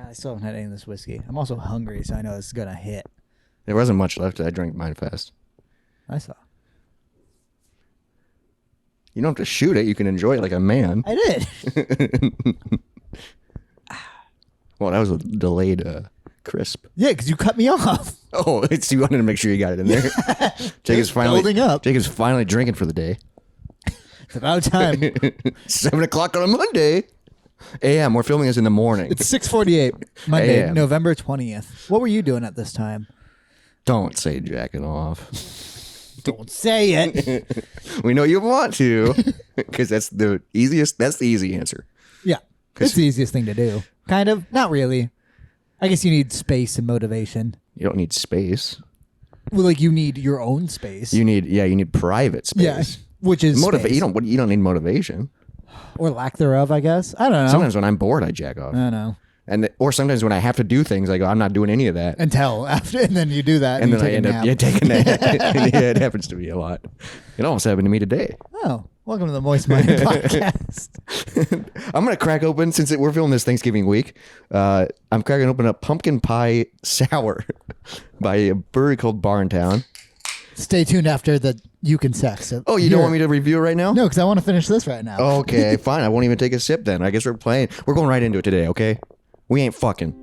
I still haven't had any of this whiskey. I'm also hungry, so I know this is gonna hit. There wasn't much left. I drank mine fast. I saw. You don't have to shoot it. You can enjoy it like a man. I did. Well, that was a delayed crisp. Yeah, because you cut me off. Oh, you wanted to make sure you got it in there. Jake is finally building up. Jake is finally drinking for the day. It's about time. 7 o'clock on a Monday. A.M. We're filming this in the morning. It's 6:48 Monday, AM. November 20th. What were you doing at this time? Don't say jacking off. Don't say it. We know you want to, because that's the easiest. That's the easy answer. Yeah, it's the easiest thing to do. Kind of. Not really. I guess you need space and motivation. You don't need space. Well, like you need your own space. You need private space. Yeah, which is space. You don't need motivation. Or lack thereof, I guess. I don't know. Sometimes when I'm bored, I jack off. I don't know. Or sometimes when I have to do things, I go, I'm not doing any of that. Until after, and then you do that, And you then I take end a up nap. taking a nap. Yeah, it happens to me a lot. It almost happened to me today. Oh, welcome to the Moist Mind Podcast. I'm going to crack open, since we're filming this Thanksgiving week, I'm cracking open a pumpkin pie sour by a brewery called Barntown. Stay tuned after the you can sex. Oh, you don't want me to review it right now? No, because I want to finish this right now. Okay, fine. I won't even take a sip then. I guess we're going right into it today, okay? We ain't fucking.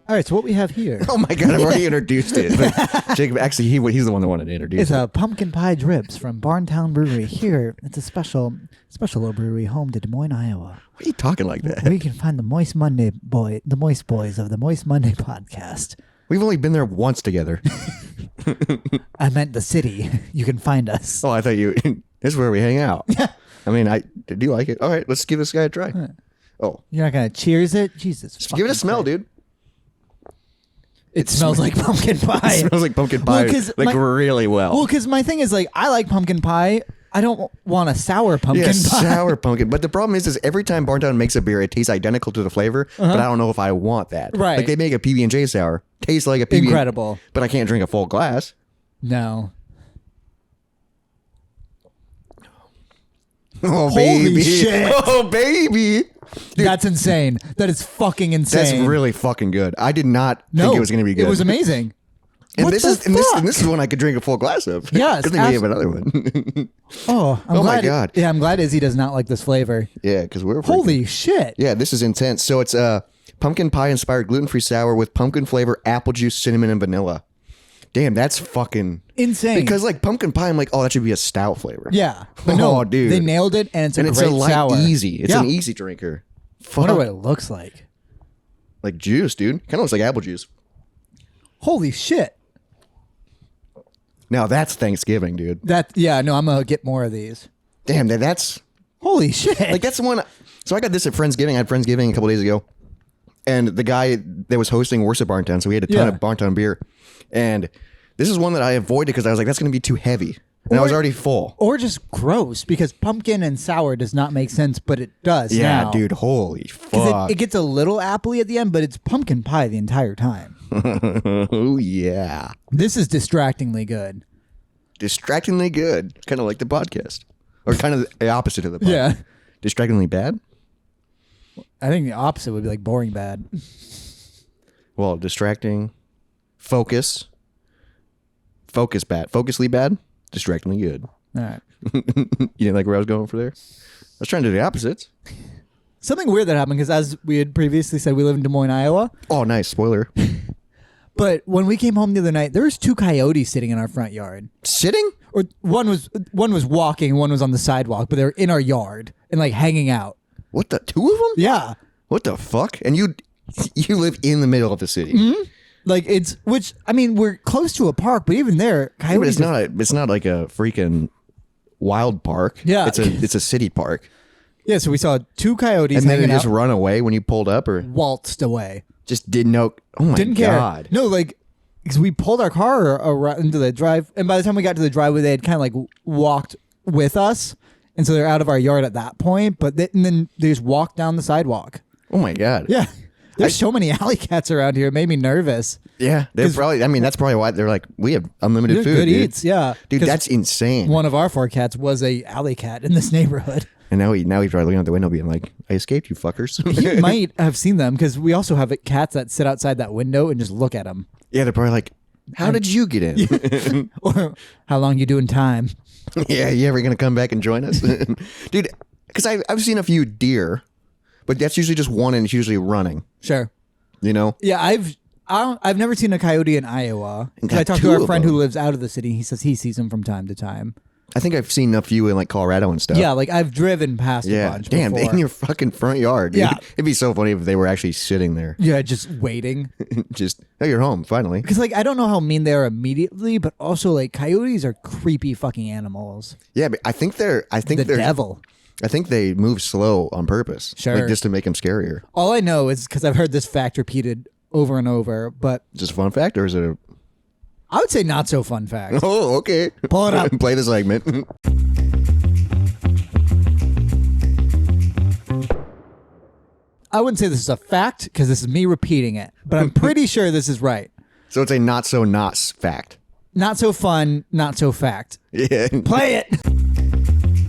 All right, so what we have here Oh my God, I've already introduced it. But Jacob, actually, he's the one that wanted to introduce is it. a pumpkin pie drips from Barntown Brewery. Here, it's a special little brewery home to Des Moines, Iowa. Why are you talking like that? We can find the Moist Boys of the Moist Monday podcast. We've only been there once together. I meant the city. You can find us. Oh, I thought you... This is where we hang out. I mean, do you like it? All right, let's give this guy a try. Oh. You're not gonna cheers it? Jesus. Just give it a smell, dude. It smells like pumpkin pie. It smells like pumpkin pie, really well. Well, because my thing is, like, I like pumpkin pie. I don't want a sour pumpkin pie. Sour pumpkin. But the problem is every time Barntown makes a beer, it tastes identical to the flavor, but I don't know if I want that. Right. Like, they make a PB&J sour. Tastes like a PB&J. Incredible. But I can't drink a full glass. No. Oh, Holy baby. shit. Oh, baby. Dude, That's insane. That is fucking insane. that's really fucking good. I did not think it was going to be good. It was amazing. And What this the is and fuck? this is one I could drink a full glass of. Yes, Good thing we have another one. Oh, I'm Oh my glad. God. Yeah, I'm glad Izzy does not like this flavor. Yeah, because we're freaking- Holy shit. Yeah, this is intense. So it's a pumpkin pie inspired gluten-free sour with pumpkin flavor, apple juice, cinnamon, and vanilla. Damn, that's fucking Insane. Because like pumpkin pie, I'm like, oh, that should be a stout flavor. Yeah. But no, dude, they nailed it, and it's a and great it's a light, sour. easy. It's Yeah. an easy drinker. I wonder what it looks like. Like juice, dude. Kind of looks like apple juice. Holy shit. Now that's Thanksgiving, dude. I'm gonna get more of these. Damn, that's Holy shit. like that's the one. So I got this at Friendsgiving. I had Friendsgiving a couple days ago, and the guy that was hosting works at Barntown, so we had a ton of Barntown beer. And this is one that I avoided because I was like, that's going to be too heavy, and I was already full. Or just gross, because pumpkin and sour does not make sense, but it does. Yeah, now. dude. Holy 'Cause fuck. it gets a little appley at the end, but it's pumpkin pie the entire time. Oh yeah. This is distractingly good. Distractingly good. Kind of like the podcast, or kind of the opposite of the podcast. Yeah. Distractingly bad. I think the opposite would be like boring bad. Well, distracting. Focus bad. Focusly bad. Distractingly good. All right. You didn't like where I was going for there? I was trying to do the opposites. Something weird that happened, because as we had previously said, we live in Des Moines, Iowa. Oh, nice. Spoiler. But when we came home the other night, there was 2 coyotes sitting in our front yard. Sitting? Or one was walking, one was on the sidewalk, but they were in our yard and like hanging out. What the? 2 of them? Yeah. What the fuck? And you live in the middle of the city. Mm-hmm. Like we're close to a park, but even there, Yeah, coyotes. but it's not like a freaking wild park. Yeah. It's a city park. Yeah, so we saw 2 coyotes And then they hanging just out, run away when you pulled up, or waltzed away. just didn't know. Oh my Didn't care. God. No, like, because we pulled our car around into the drive, and by the time we got to the driveway, they had kind of like walked with us, and so they're out of our yard at that point. But and then they just walked down the sidewalk. Oh my God. Yeah, there's so many alley cats around here. It made me nervous. Yeah, they're probably. I mean, that's probably why they're like, we have unlimited They're food. good Dude. eats, yeah. Dude, 'Cause that's insane. one of our 4 cats was a alley cat in this neighborhood. And now he's probably looking out the window, being like, "I escaped, you fuckers." He might have seen them because we also have cats that sit outside that window and just look at them. Yeah, they're probably like, "How did you get in?" Or how long you doing time? Yeah, you ever gonna come back and join us, dude? Because I've seen a few deer, but that's usually just one, and it's usually running. Sure. You know? Yeah, I've never seen a coyote in Iowa. And 'Cause I got talked 2 to our of friend who them. lives out of the city. He says he sees them from time to time. I think I've seen a few in like Colorado and stuff. Yeah, like I've driven past a Yeah. bunch Damn, before. in your fucking front yard, dude. Yeah. It'd be so funny if they were actually sitting there. Yeah, just waiting. Just, oh, you're home, finally. Because like I don't know how mean they are immediately, but also like coyotes are creepy fucking animals. Yeah, but I think they're The devil. I think they move slow on purpose. Sure. Like just to make them scarier. All I know is because I've heard this fact repeated over and over, but Just a fun fact, or is it a... I would say not so fun fact. Oh, okay. Pull it up. Play the segment. I wouldn't say this is a fact because this is me repeating it, but I'm pretty sure this is right. So it's a not so not fact. Not so fun, not so fact. Yeah. Play it.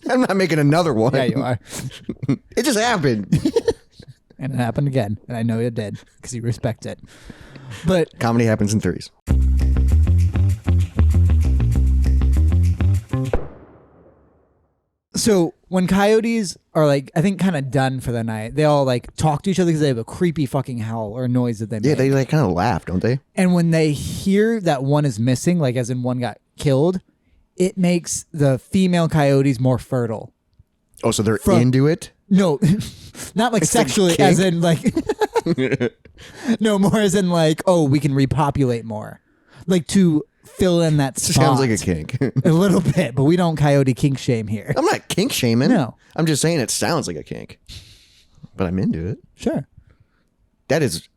I'm not making another one. Yeah, you are. It just happened. And it happened again. And I know you did because you respect it. But Comedy happens in threes. so when coyotes are like, I think kind of done for the night, they all like talk to each other because they have a creepy fucking howl or noise that they Yeah, make. they like kind of laugh, don't they? And when they hear that one is missing, like as in one got killed, it makes the female coyotes more fertile. Oh, so they're From- into it? No, not like It's like sexually, kink? as in like, no, more as in like, oh, we can repopulate more. Like to fill in that spot. Sounds like a kink. A little bit, but we don't coyote kink shame here. I'm not kink shaming. No. I'm just saying it sounds like a kink. But I'm into it. Sure. That is...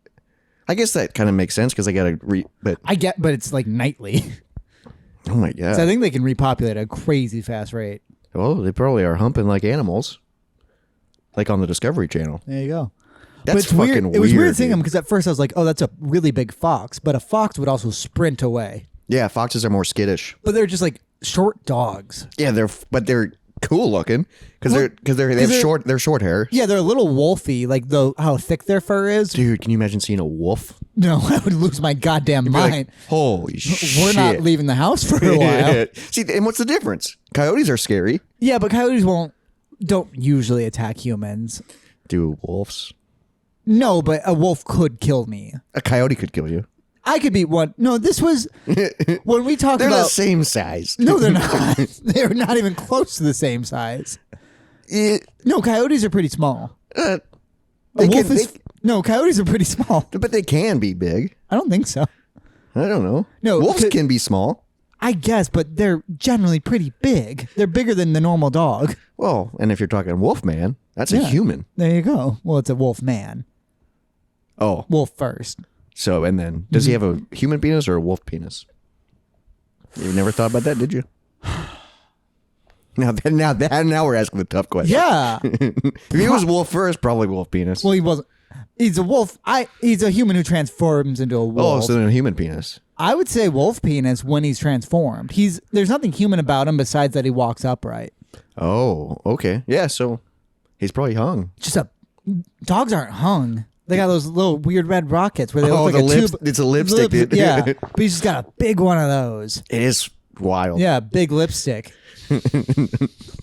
I guess that kind of makes sense because I got to but I get, but it's like nightly. oh my God. So I think they can repopulate at a crazy fast rate. Well, they probably are humping like animals. Like on the Discovery Channel. There you go. That's but it's fucking weird. weird. It was weird seeing dude. them because at first I was like, oh, that's a really big fox. But a fox would also sprint away. Yeah, foxes are more skittish. But they're just like short dogs. Yeah, they're cool looking because Well, they have short hair. Yeah, they're a little wolfy, like how thick their fur is. Dude, can you imagine seeing a wolf? No, I would lose my goddamn Be like, mind. holy shit! We're not leaving the house for a while. See, and what's the difference? Coyotes are scary. Yeah, but coyotes don't usually attack humans. Do wolves? No, but a wolf could kill me. A coyote could kill you. I could be one. No, this was when we talked They're about. the same size. No, they're not. They're not even close to the same size. No, coyotes are pretty small. A wolf is. No, coyotes are pretty small. But they can be big. I don't think so. I don't know. No, wolves can be small. I guess, but they're generally pretty big. They're bigger than the normal dog. Well, and if you're talking wolf man, that's a Yeah. human. There you go. Well, it's a wolf man. Oh, Wolf first. so and then does he have a human penis or a wolf penis? You never thought about that, did you? Now we're asking the tough question. Yeah. If he was wolf first, probably wolf penis. Well, he wasn't. He's a wolf. He's a human who transforms into a Oh, wolf. so then a human penis. I would say wolf penis when he's transformed. There's nothing human about him besides that he walks upright. Oh, okay. Yeah, so he's probably hung. Dogs aren't hung. They got those little weird red rockets where they look like a tube. It's a lipstick, dude. Yeah, but he's just got a big one of those. It is wild. Yeah, big lipstick.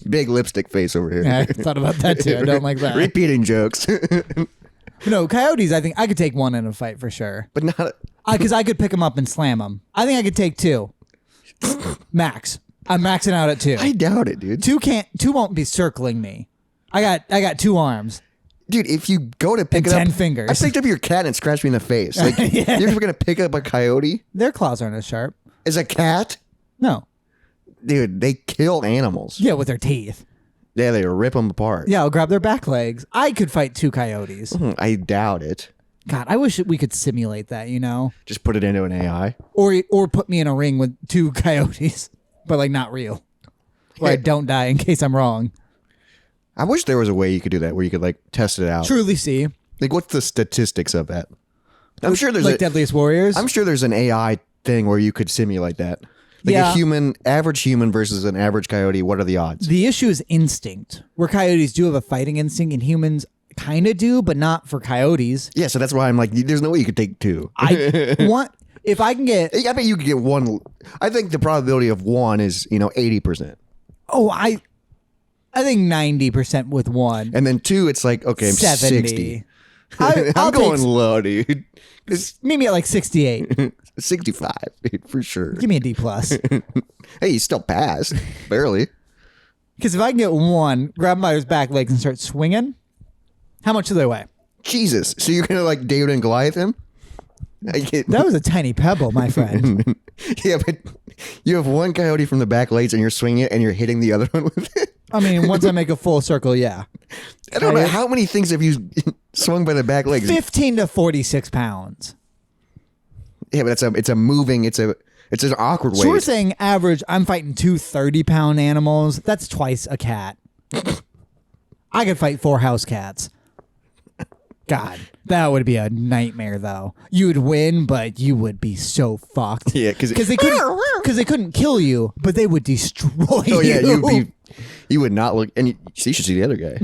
Big lipstick face over here. Yeah, I thought about that too. I don't like that. Repeating jokes. No, coyotes, I think I could take one in a fight for sure. But not... Because I could pick them up and slam them. I think I could take 2. Max. I'm maxing out at 2. I doubt it, dude. 2 won't be circling me. I got 2 arms. Dude, if you go to pick And it 10 up... fingers. I picked up your cat and it scratched me in the face. Like, Yeah. you're going to pick up a coyote Their claws aren't as sharp. as a cat? No. dude, they kill animals. Yeah, with their teeth. Yeah, they rip them apart. Yeah, I'll grab their back legs. I could fight 2 coyotes. I doubt it. God, I wish we could simulate that, you know? Just put it into an AI. Or put me in a ring with 2 coyotes, but like not real. Where I don't die in case I'm wrong. I wish there was a way you could do that where you could like test it out. Truly see. Like, what's the statistics of that? I'm sure there's like Deadliest Warriors. I'm sure there's an AI thing where you could simulate that. Like a average human versus an average coyote. What are the odds? The issue is instinct, where coyotes do have a fighting instinct and humans kind of do, but not for coyotes. Yeah, so that's why I'm like, there's no way you could take 2. If I can get. I bet you could get 1. I think the probability of 1 is 80%. Oh, I think 90% with 1. And then 2, it's like, okay, I'm 70. 60. I'm going low, dude. Meet me at like 68. 65 for sure. Give me a D+. Hey, you still passed. Barely. Because if I can get 1, grab by his back legs and start swinging, how much do they weigh? Jesus. So you're going to like David and Goliath him? That was a tiny pebble, my friend. Yeah, but you have 1 coyote from the back legs and you're swinging it and you're hitting the other one with it. I mean, once I make a full circle, yeah. I don't know. How many things have you swung by the back legs? 15 to 46 pounds. Yeah, but it's an awkward weight. So we're saying average, I'm fighting 2 30-pound animals. That's twice a cat. I could fight 4 house cats. God, that would be a nightmare, though. You would win, but you would be so fucked. Yeah, because they couldn't kill you, but they would destroy you. Oh yeah, you would not look. And you should see the other guy.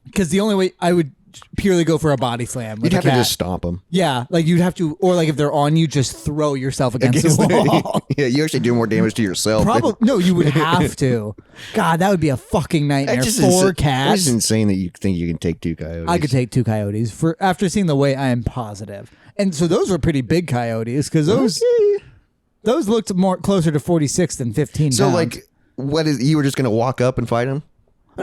Because the only way I would purely go for a body slam. You'd have to just stomp them. Yeah, like you'd have to, or like if they're on you, just throw yourself against the wall. Yeah, you actually do more damage to yourself. Probably no, you would have to. God, that would be a fucking nightmare. 4 cats. It's insane that you think you can take 2 coyotes. I could take 2 coyotes after seeing the weight. I am positive, and so those were pretty big coyotes because those looked more closer to 46 than 15. So pounds. like, what is you were just gonna walk up and fight him?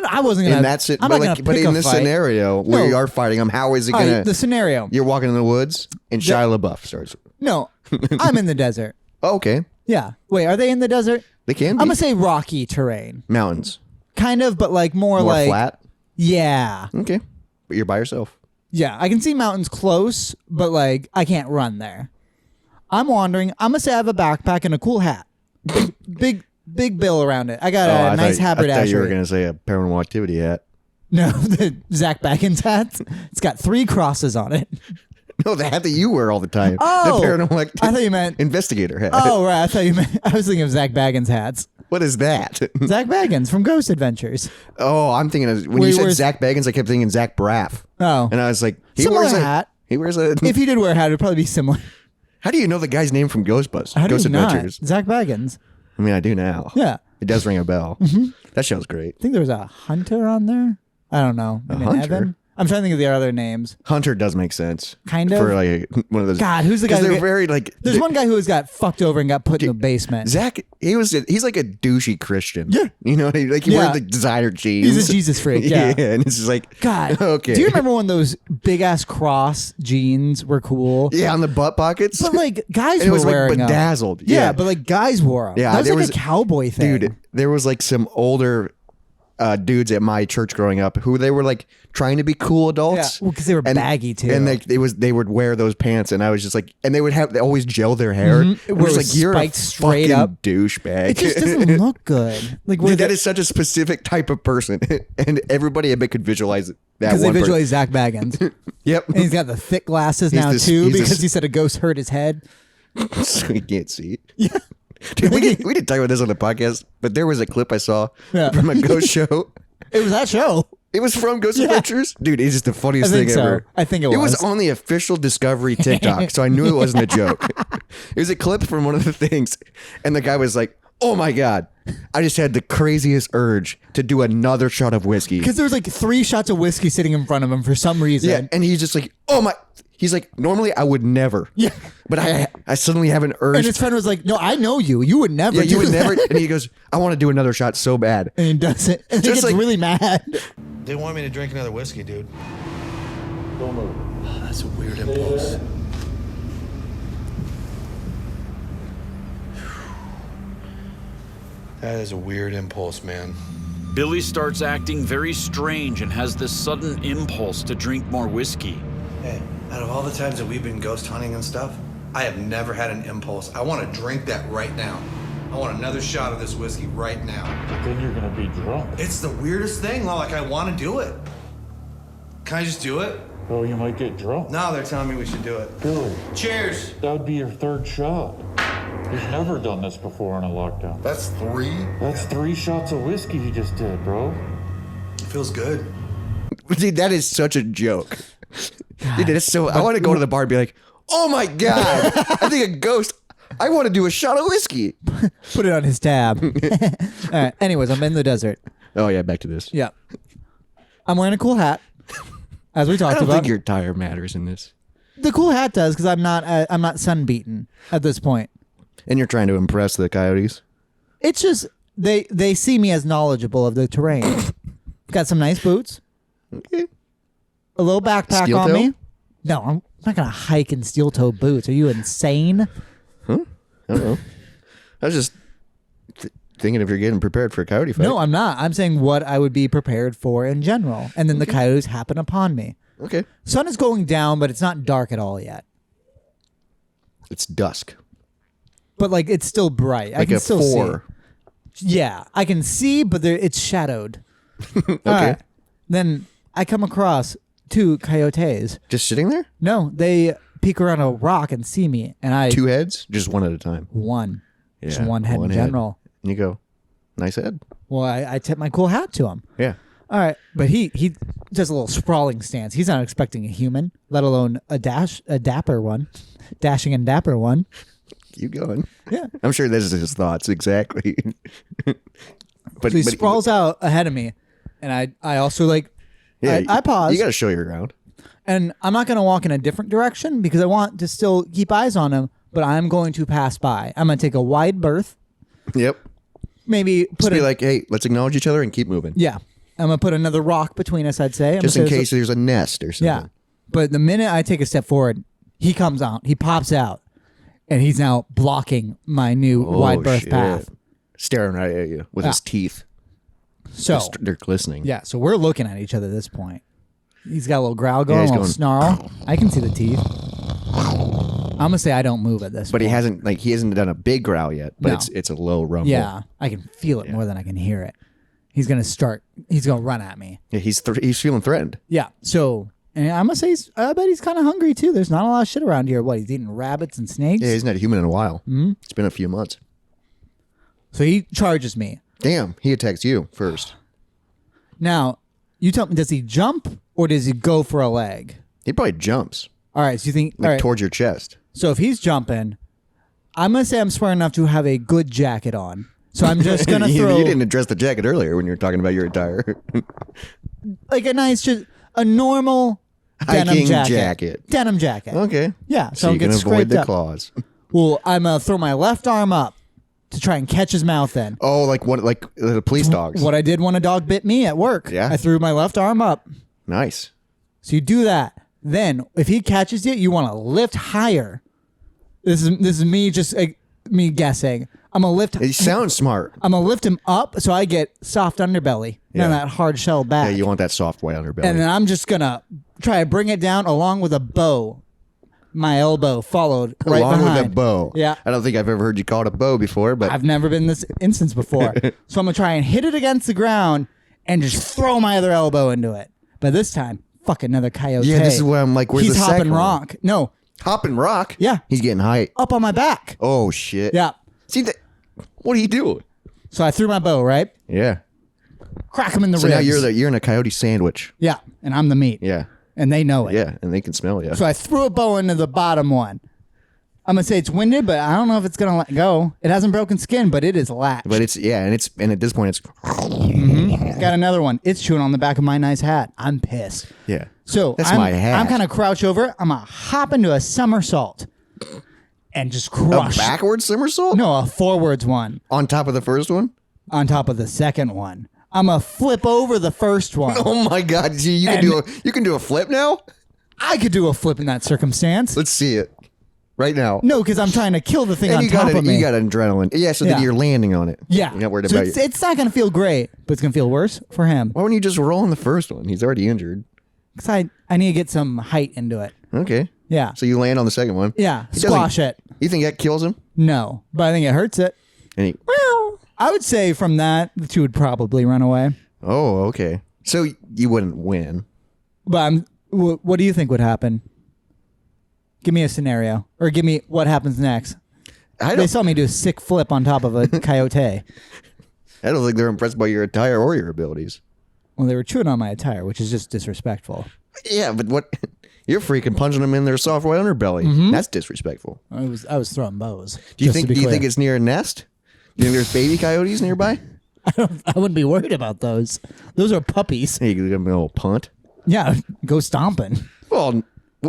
I wasn't gonna. And that's it. I'm But, not like, gonna but pick in a this fight. scenario where you are fighting him, how is it All gonna? right, the scenario. You're walking in the woods and Shia LaBeouf starts. No, I'm in the desert. Oh, okay, Yeah. Wait, are they in the desert? they can. I'm Be. gonna say rocky terrain, Mountains, kind of, but like more more like flat. Yeah. Okay, but you're by yourself. Yeah, I can see mountains close, but like I can't run there. I'm wandering. I'm gonna say I have a backpack and a cool hat. Big bill around it. I got a nice haberdashery. I thought you were gonna say a paranormal activity hat. No, the Zach Baggins hat. It's got 3 crosses on it. No, the hat that you wear all the time. Oh, the paranormal activity. I thought you meant investigator hat. Oh, right. I thought you meant. I was thinking of Zach Baggins hats. What is that? Zach Baggins from Ghost Adventures. Oh, I'm thinking of when you said Zach Baggins, I kept thinking Zach Braff. Oh, and I was like, similar hat. He wears a. If he did wear a hat, it'd probably be similar. How do you know the guy's name from Ghostbusters? How do Ghost you not? Adventures. Zach Baggins. I mean, I do now. Yeah, it does ring a bell. That show's great. I think there was a Hunter on there. I don't know. A Hunter? Evan? I'm trying to think of their other names. Hunter does make sense. Kind of. For like one of those. God, who's the guy? They're very like. There's one guy who has got fucked over and got put in the basement. Zach, he's like a douchey Christian. Yeah. You know, he wears the designer jeans. He's a Jesus freak. Yeah. And it's just like, God. Okay. Do you remember when those big ass cross jeans were cool? Yeah, on the butt pockets. But like guys and were it was wearing like bedazzled. them. Yeah, but like guys wore them. Yeah, that was like a cowboy thing. Dude, there was like some older dudes at my church growing up who they were like trying to be cool adults. Yeah, well, because they were baggy too. And they would wear those pants, and I was just like, and they always gel their hair. Mm-hmm. It was like, you're a straight fucking up douchebag. It just doesn't look good. Like dude, that is such a specific type of person, and everybody I bet could visualize that because one they visualize Zach Baggins. Yep, and he's got the thick glasses now too because he said a ghost hurt his head, so he can't see. Yeah. Dude, we didn't talk about this on the podcast, but there was a clip I saw from a ghost show. It was that show. It was from Ghost Adventures? Dude, it's just the funniest thing ever. I think it was. It was on the official Discovery TikTok, so I knew it wasn't a joke. It was a clip from one of the things, and the guy was like, oh my God, I just had the craziest urge to do another shot of whiskey. Because there was like 3 shots of whiskey sitting in front of him for some reason. Yeah, and he's just like, oh my... He's like, normally I would never. Yeah. But I suddenly have an urge. And his friend was like, no, I know you. You would never. Yeah, do you would that. never. And he goes, I want to do another shot so bad. And he does it. And he Just gets like- really mad. They want me to drink another whiskey, dude. Don't move. Oh, that's a weird impulse. That is a weird impulse, man. Billy starts acting very strange and has this sudden impulse to drink more whiskey. Hey, out of all the times that we've been ghost hunting and stuff, I have never had an impulse. I want to drink that right now. I want another shot of this whiskey right now. But then you're gonna be drunk. It's the weirdest thing. Like, I want to do it. Can I just do it? Well, you might get drunk. No, they're telling me we should do it. Billy, Cheers. that would be your third shot. You've never done this before in a lockdown. That's 3. That's 3 shots of whiskey you just did, bro. It feels good. Dude, that is such a joke. Dude, it's so. I want to go to the bar and be like, oh my God, I think a ghost. I want to do a shot of whiskey. Put it on his tab. All right. Anyways, I'm in the desert. Oh, yeah, back to this. Yeah. I'm wearing a cool hat, as we I talked don't about. think your tire matters in this. The cool hat does because I'm not sunbeaten at this point. And you're trying to impress the coyotes. It's just they see me as knowledgeable of the terrain. Got some nice boots. Okay. A little backpack Steel on toe? me. No, I'm not gonna hike in steel toe boots. Are you insane? I don't know. I was just thinking if you're getting prepared for a coyote fight. No, I'm not. I'm saying what I would be prepared for in general. And then the coyotes happen upon me. Okay. Sun is going down, but it's not dark at all yet. It's dusk. But like it's still bright. I Like can a still 4. see. Yeah, I can see, but it's shadowed. Okay. Then I come across 2 coyotes. Just sitting there? No, they peek around a rock and see me, and I 2 heads? Just one at a time. one, just Yeah, one head in general. And you go, nice head. Well, I tip my cool hat to him. Yeah. All right, but he does a little sprawling stance. He's not expecting a human, let alone a dapper one, dashing and dapper one. Keep going. Yeah. I'm sure this is his thoughts exactly. So he sprawls out ahead of me, and I also like yeah, I pause. You got to show your ground. And I'm not going to walk in a different direction because I want to still keep eyes on him, but I'm going to pass by. I'm going to take a wide berth, Yep. maybe Just put be like, hey, let's acknowledge each other and keep moving. yeah. I'm going to put another rock between us, I'd say. Just in case there's a nest or something. Yeah. But the minute I take a step forward, he comes out, he pops out, and he's now blocking my new wide berth shit. path. Staring right at you with his teeth. So, They're glistening. yeah, so we're looking at each other at this point. He's got a little growl going, he's a little going, snarl. I can see the teeth. I'm going to say I don't move at this But point. he hasn't done a big growl yet. But No. it's a low rumble. Yeah, I can feel it more than I can hear it. He's going to run at me. Yeah, he's feeling threatened. Yeah, so, and I'm going to say, I bet he's kind of hungry too. There's not a lot of shit around here. What, he's eating rabbits and snakes? Yeah, he's not a human in a while. Mm-hmm. It's been a few months. So he charges me. Damn, he attacks you first. Now, you tell me, does he jump or does he go for a leg? He probably jumps All right, so you think, like all right, towards your chest. so if he's jumping, I'm going to say I'm smart enough to have a good jacket on. So I'm just going to you throw didn't address the jacket earlier when you were talking about your attire. like a normal denim Hiking jacket. jacket. Denim jacket. Okay. Yeah, So don't you get can avoid scraped the up. claws. Well, I'm going to throw my left arm up to try and catch his mouth in. Oh, like the police dogs. What I did when a dog bit me at work. Yeah. I threw my left arm up. Nice. So you do that. Then, if he catches you, you want to lift higher. This is me just me guessing. I'm gonna lift. He sounds smart. I'm gonna lift him up so I get soft underbelly, Yeah. not that hard shell back. Yeah, you want that soft white underbelly. and then I'm just gonna try to bring it down along with a bow. My elbow followed right Along behind. with a bow. Yeah. I don't think I've ever heard you call it a bow before, but I've never been in this instance before. So I'm gonna try and hit it against the ground and just throw my other elbow into it. But this time, fuck another coyote. yeah, this is where I'm like, where's He's the hopping second one? rock. No, Hopping rock? Yeah. He's getting height. up on my back. Oh, shit. Yeah. See, what are you doing? So I threw my bow, right? Yeah. Crack him in the So ribs. now you're in a coyote sandwich. Yeah, and I'm the meat. Yeah. And they know it. Yeah, and they can smell you. So I threw a bow into the bottom one. I'm gonna say it's winded, but I don't know if it's gonna let go. It hasn't broken skin, but it is latched. But and at this point it's Got another one. It's chewing on the back of my nice hat. I'm pissed. yeah. So That's I'm, my hat. I'm kind of crouch over. I'm gonna hop into a somersault and just A crush. backwards somersault? No, a forwards one On top of the first one? on top of the second one. I'm gonna flip over the first one. Oh my god. Gee, you can do a flip now? I could do a flip in that circumstance. Let's see it. right now. No, because I'm trying to kill the thing And on you top of me. You got adrenaline. Yeah, so Yeah. then you're landing on it. Yeah. You're not worried So about it. it's not going to feel great, but it's going to feel worse for him. Why wouldn't you just roll on the first one? He's already injured. Because I need to get some height into it. Okay. Yeah. So you land on the second one. Yeah. He Squash doesn't- it. You think that kills him? No, but I think it hurts it. And he, I would say from that, the two would probably run away. oh, okay. So you wouldn't win. But what do you think would happen? Give me a scenario. Or give me what happens next. I They don't, saw me do a sick flip on top of a coyote. I don't think they're impressed by your attire or your abilities. Well, they were chewing on my attire, which is just disrespectful. Yeah, but what? You're freaking punching them in their soft white underbelly. That's disrespectful. I was throwing bows. Do you think it's near a nest? Do you think there's baby coyotes nearby? I wouldn't be worried about those. Those are puppies. Hey, you give them a little punt. Yeah, go stomping. Well,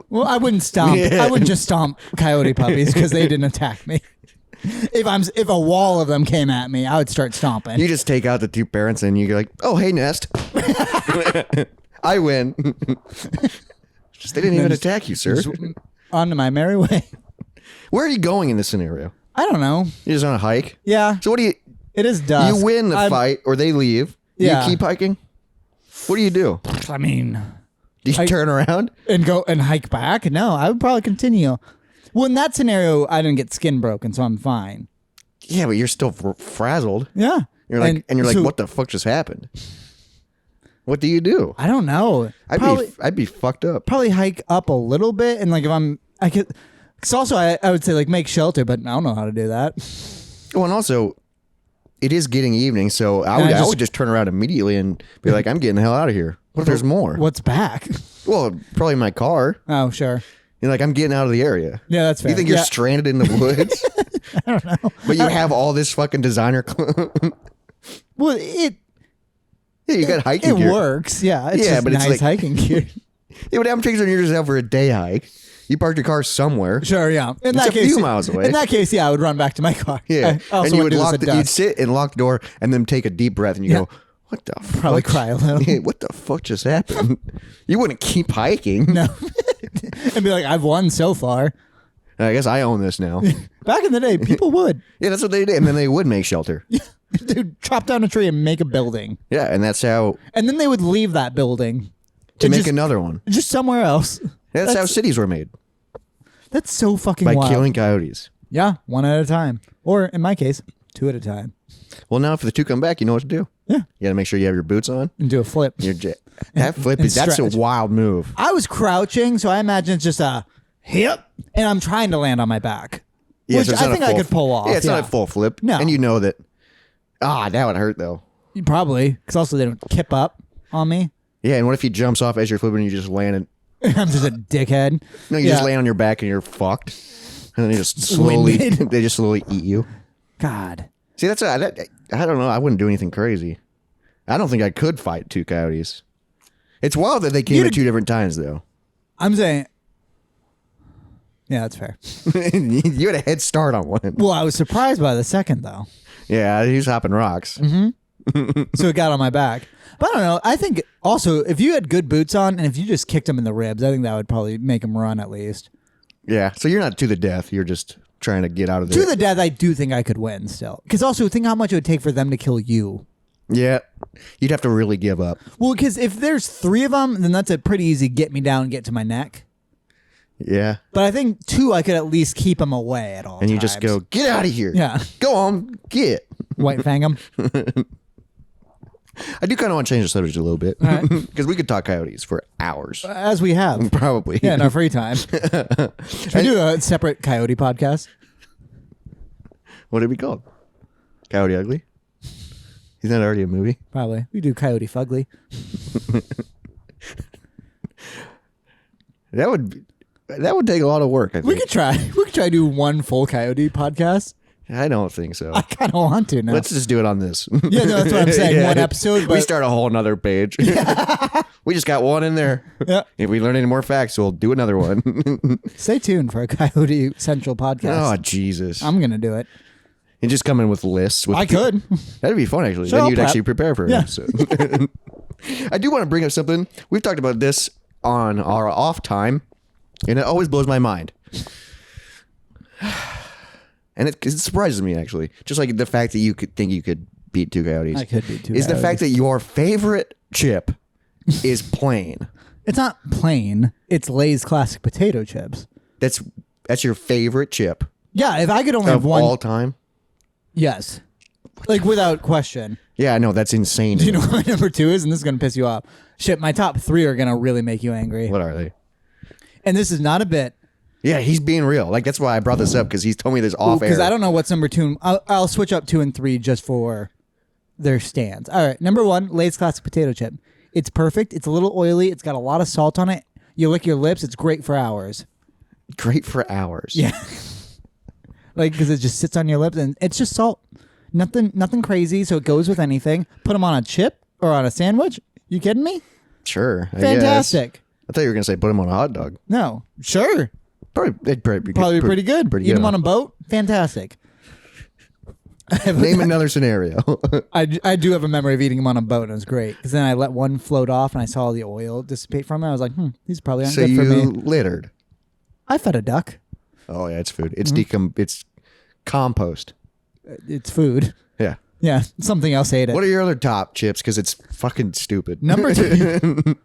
Well, I wouldn't stomp. Yeah. I wouldn't just stomp coyote puppies because they didn't attack me. If a wall of them came at me, I would start stomping. you just take out the two parents and you're like, oh, hey, nest. I win. Just, they didn't even attack you, sir. On to my merry way. Where are you going in this scenario? I don't know. You're just on a hike? Yeah, So what do you... it is dusk. You win the I'm- fight or they leave. Yeah. You keep hiking? What do you do? I mean, Do you turn around? and go and hike back? No, I would probably continue. Well, in that scenario, I didn't get skin broken, so I'm fine. Yeah, but you're still frazzled. Yeah. You're like, and you're like, so- what the fuck just happened? What do you do? I don't know. I'd be fucked up. Probably hike up a little bit, and like I could. Cause also I would say like make shelter, but I don't know how to do that. Well, and also, it is getting evening, so I And would just turn around immediately and be like, I'm getting the hell out of here. What if there's more? What's back? Well, probably my car. Oh, sure. You're like, I'm getting out of the area. Yeah, that's fair. You think you're Yeah. stranded in the woods? I don't know. But you have all this fucking designer Well, it you got hiking gear. works. Yeah, it's Yeah, just but it's nice like- hiking gear. Yeah, what happens when you're just out for a day hike? You parked your car somewhere. Sure, yeah. In It's that a case, few miles away. In that case, yeah, I would run back to my car. Yeah, I also and you would do this lock. at You'd dusk. sit and lock the door, and then take a deep breath, and you Yeah. go, "What the fuck?" Probably cry a little. Yeah, what the fuck just happened? You wouldn't keep hiking. No, and be like, I've won so far. I guess I own this now. Back in the day, people would, Yeah, that's what they did, and then they would make shelter. dude, chop down a tree and make a building, Yeah, and that's how and then they would leave that building to make just, another one. just somewhere else. That's how cities were made, That's so fucking by wild. killing coyotes. Yeah, one at a time, or in my case, two at a time, Well, now if the two come back, you know what to do. Yeah. You got to make sure you have your boots on. and do a flip. That flip and is that's a stretch. wild move. I was crouching, so I imagine it's just a hip, and I'm trying to land on my back, Yeah, which so it's I not a think I full- could pull off. Yeah, it's not a full flip. No. And you know that. That would hurt though. Probably, because also they don't kip up on me. Yeah, and what if he jumps off as you're flipping and you just land I'm just a dickhead. No, you just land on your back and you're fucked. And then they just slowly Winded. they just slowly eat you. God. See, I don't know. I wouldn't do anything crazy. I don't think I could fight two coyotes. It's wild that they came at two different times though. I'm saying. Yeah, that's fair. You had a head start on one. Well, I was surprised by the second though, Yeah, he was hopping rocks. so it got on my back. But I don't know. I think also if you had good boots on and if you just kicked him in the ribs, I think that would probably make him run at least. Yeah, so you're not to the death. You're just trying to get out of there. To the death, I do think I could win still. Because also think how much it would take for them to kill you. Yeah, you'd have to really give up. Well, because if there's three of them, then that's a pretty easy get me down, get to my neck. Yeah, But I think two, I could at least keep them away at all and you times. just go, get out of here. Yeah. Go on, get. White fang them. I do kind of want to change the subject a little bit because we could talk coyotes for hours. As we have. Probably. Yeah, in our free time. Should we do a separate coyote podcast? What did we call it? Coyote Ugly? Isn't that already a movie? Probably. We do Coyote Fugly. That would take a lot of work, I think. We could try. We could try to do one full coyote podcast. I don't think so. I kind of want to now. Let's just do it on this. Yeah, no, that's what I'm saying. One episode, we but- start a whole nother page. We just got one in there. Yeah. If we learn any more facts, we'll do another one. Stay tuned for a Coyote Central Oh, podcast. Jesus. I'm going to do it. And just come in with lists. With I could. That'd be fun, actually. Sure, Then I'll you'd prep. actually prepare for it. Yeah. So. I do want to bring up something. We've talked about this on our off time, and it always blows my mind. And it surprises me, actually. Just like the fact that you could think you could beat two Coyotes. I could beat two Is the Coyotes. fact that your favorite chip is plain. It's not plain. It's Lay's classic potato chips. That's your favorite chip Yeah, if I could only have of one. all time? Yes. Like, without question. Yeah, I know. That's insane. Do you know what my number 2 is? And this is going to piss you off. Shit, my top 3 are going to really make you angry. What are they? And this is not a bit. Yeah, he's being real. Like, that's why I brought this up, because he's told me this off air. Because I don't know what's number 2. I'll switch up 2 and 3 just for their stands. All right, number 1, Lay's classic potato chip. It's perfect. It's a little oily. It's got a lot of salt on it. You lick your lips. It's great for hours. Great for hours. Yeah. Like, because it just sits on your lips, and it's just salt. Nothing crazy, so it goes with anything. Put them on a chip or on a sandwich. You kidding me? Sure. I Fantastic. guess. I thought you were going to say put him on a hot dog. No. Sure. It'd probably be Probably pretty good. Pretty Eat good. them on a boat. Fantastic. Name another scenario. I do have a memory of eating them on a boat, and it was great. Because then I let one float off, and I saw the oil dissipate from it. I was like, these probably aren't So good for you me. littered. I fed a duck. Oh, yeah, it's food. It's Mm-hmm. it's compost. It's food. Yeah. Yeah, something else ate it. What are your other top chips? Because it's fucking stupid. Number 2.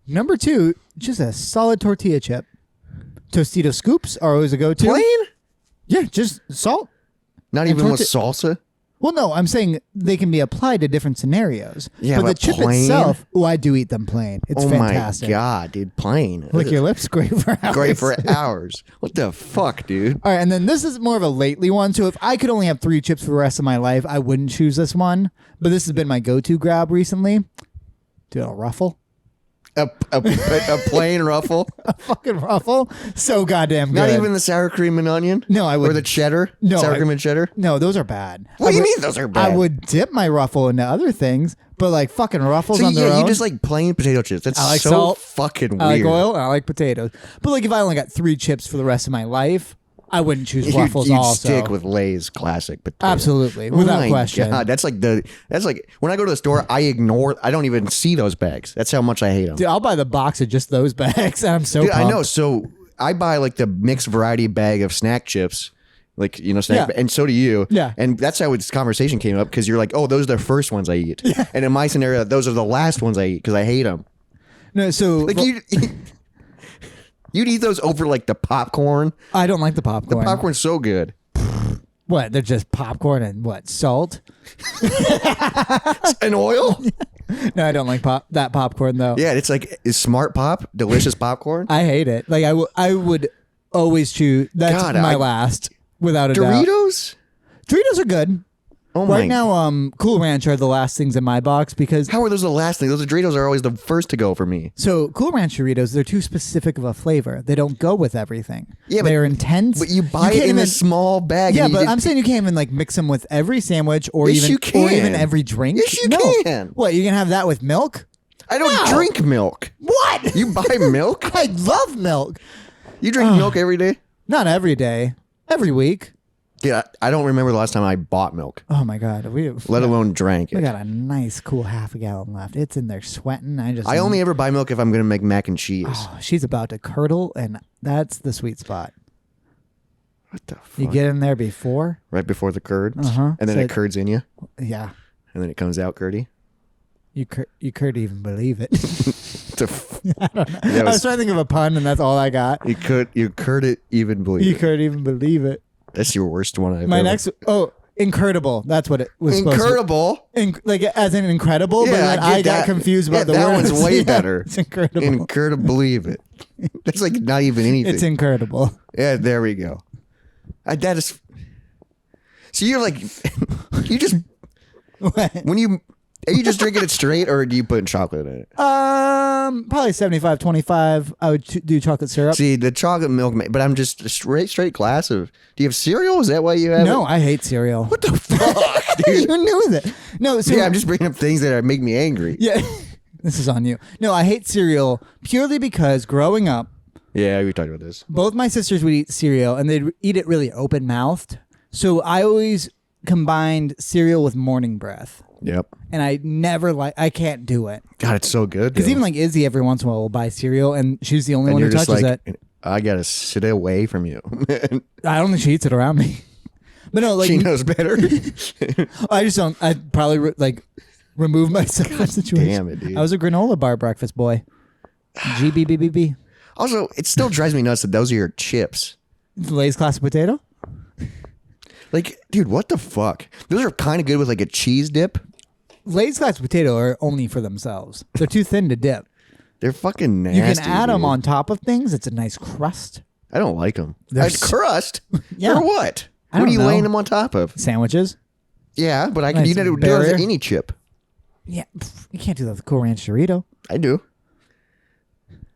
Number 2, just a solid tortilla chip. Tostito scoops are always a go-to. Plain? Yeah, just salt. Not And even with torti- salsa? Well, no, I'm saying they can be applied to different scenarios. Yeah, but the but chip plain? itself, I do eat them plain. It's Oh fantastic. my God, dude. Plain. Lick your lips, great for hours. Great for hours. What the fuck, dude? All right, and then this is more of a lately one. So if I could only have 3 chips for the rest of my life, I wouldn't choose this one. But this has been my go-to grab recently. Dude, a Ruffle. A plain Ruffle? A fucking Ruffle. So goddamn good. Not even the sour cream and onion? No, I Or wouldn't. the cheddar? No, Sour I- cream and cheddar? No, those are bad. What do you mean those are bad? I would dip my Ruffle into other things, but like fucking Ruffles So on their yeah, own. you just like plain potato chips. That's I like so salt. fucking weird. I like oil and I like potatoes. But like if I only got 3 chips for the rest of my life, I wouldn't choose Ruffles You'd also. stick with Lay's classic potato. Absolutely, Oh without my question. God, that's like when I go to the store, I don't even see those bags. That's how much I hate them. Dude, I'll buy the box of just those bags. And I'm so Dude, I pumped. know. So I buy like the mixed variety bag of snack chips. Like, snack, Yeah. and so do you. Yeah. And that's how this conversation came up, because you're like, oh, those are the first ones I eat. Yeah. And in my scenario, those are the last ones I eat because I hate them. No, so Like, you'd eat those over like the popcorn. I don't like the popcorn. Popcorn's so good. What? They're just popcorn and what? Salt? And oil? No, I don't like that popcorn though. Yeah, it's like, is Smart Pop delicious popcorn? I hate it. Like I would always choose. That's God, my last, without a doubt. Doritos? Doritos are good. Oh my. Right now, Cool Ranch are the last things in my box because How are those the last thing? Those Doritos are always the first to go for me. so Cool Ranch Doritos, they're too specific of a flavor. They don't go with everything. Yeah, but- they're intense. But you buy can't it in a even- small bag. Yeah, and you but did- I'm saying you can't even like mix them with every sandwich or Yes, even you or even can. every drink. Yes, you no. can. What, you can have that with milk? I don't No. drink milk. What? You buy milk? I love milk. You drink milk every day? Not every day. Every week. Yeah, I don't remember the last time I bought milk, Oh my god. let alone drank We it. got a nice cool half a gallon left. It's in there sweating. I only ever buy milk if I'm going to make mac and cheese. Oh, she's about to curdle, and that's the sweet spot. What the fuck? You get in there before, Right before the curd, Uh-huh. and then So it curds in you, yeah. and then it comes out curdy. You could even believe it. The f- That I was was- trying to think of a pun, and that's all I got. you curd it even believe You it. could even believe it. That's your worst one I've My ever. next, incredible. That's what it was supposed to Incredible. be. Like as in incredible, but Yeah, then I I get got that. confused Yeah, about the that words. one's way Yeah, better. It's incredible. Incredible. Believe it. That's like not even anything. It's incredible. Yeah, there we go. That is. So you're like, you just when you are you just drinking it straight, or do you put chocolate in it? Probably 75-25. I would do chocolate syrup. See, the chocolate milk, but I'm just a straight glass of. Do you have cereal? Is that why you have No, it? I hate cereal. What the fuck, dude? You knew that. No, so Yeah, I'm just bringing up things that make me angry. yeah. This is on you. No, I hate cereal purely because growing up, Yeah, we talked about this. both my sisters would eat cereal and they'd eat it really open mouthed. So I always combined cereal with morning breath. Yep. And I can't do it. God, it's so good. Because though. even like Izzy every once in a while will buy cereal and she's the only and one you're who just touches like, it. I gotta sit away from you. I don't think she eats it around me. But no, like She knows better. I just don't. I'd probably remove myself from the situation. Damn it, dude. I was a granola bar breakfast boy. GBBBB. Also, it still drives me nuts that those are your chips. Lay's classic potato. Like, dude, what the fuck? Those are kind of good with like a cheese dip. Lay's classic potato are only for themselves. They're too thin to dip. They're fucking nasty. You can add them dude. on top of things. It's a nice crust. I don't like them. They're That's crust? Yeah. For what? I What are don't you know. laying them on top of? Sandwiches. Yeah, but I can Nice do that with barrier. any chip. Yeah, you can't do that with Cool Ranch Dorito. I do.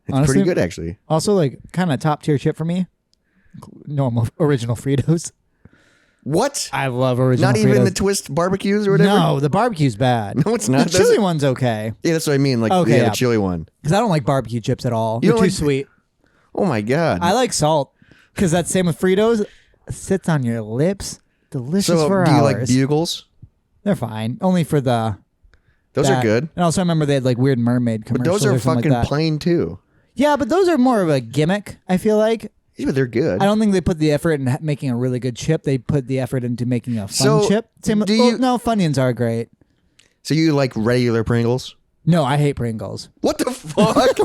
It's Honestly, pretty good, actually. Also, like, kind of top tier chip for me. Normal original Fritos. What? I love original Not Fritos. even the twist barbecues or whatever? No, the barbecue's bad. No, it's not. The chili one's okay. Yeah, that's what I mean. Like, Okay, yeah, yeah. the chili one. Because I don't like barbecue chips at all. You They're don't too like- sweet. Oh, my God. I like salt. Because that's same with Fritos. Sits on your lips. Delicious so, for do you hours. like bugles? They're fine. Only for the... Those that. are good. And also I remember they had like weird mermaid But commercials those are or something fucking like that. plain, too. Yeah, but those are more of a gimmick, I feel like. Yeah, but they're good. I don't think they put the effort in making a really good chip. They put the effort into making a fun So, chip. Same with, do you- no, Funyuns are great. So you like regular Pringles? No, I hate Pringles. What the fuck?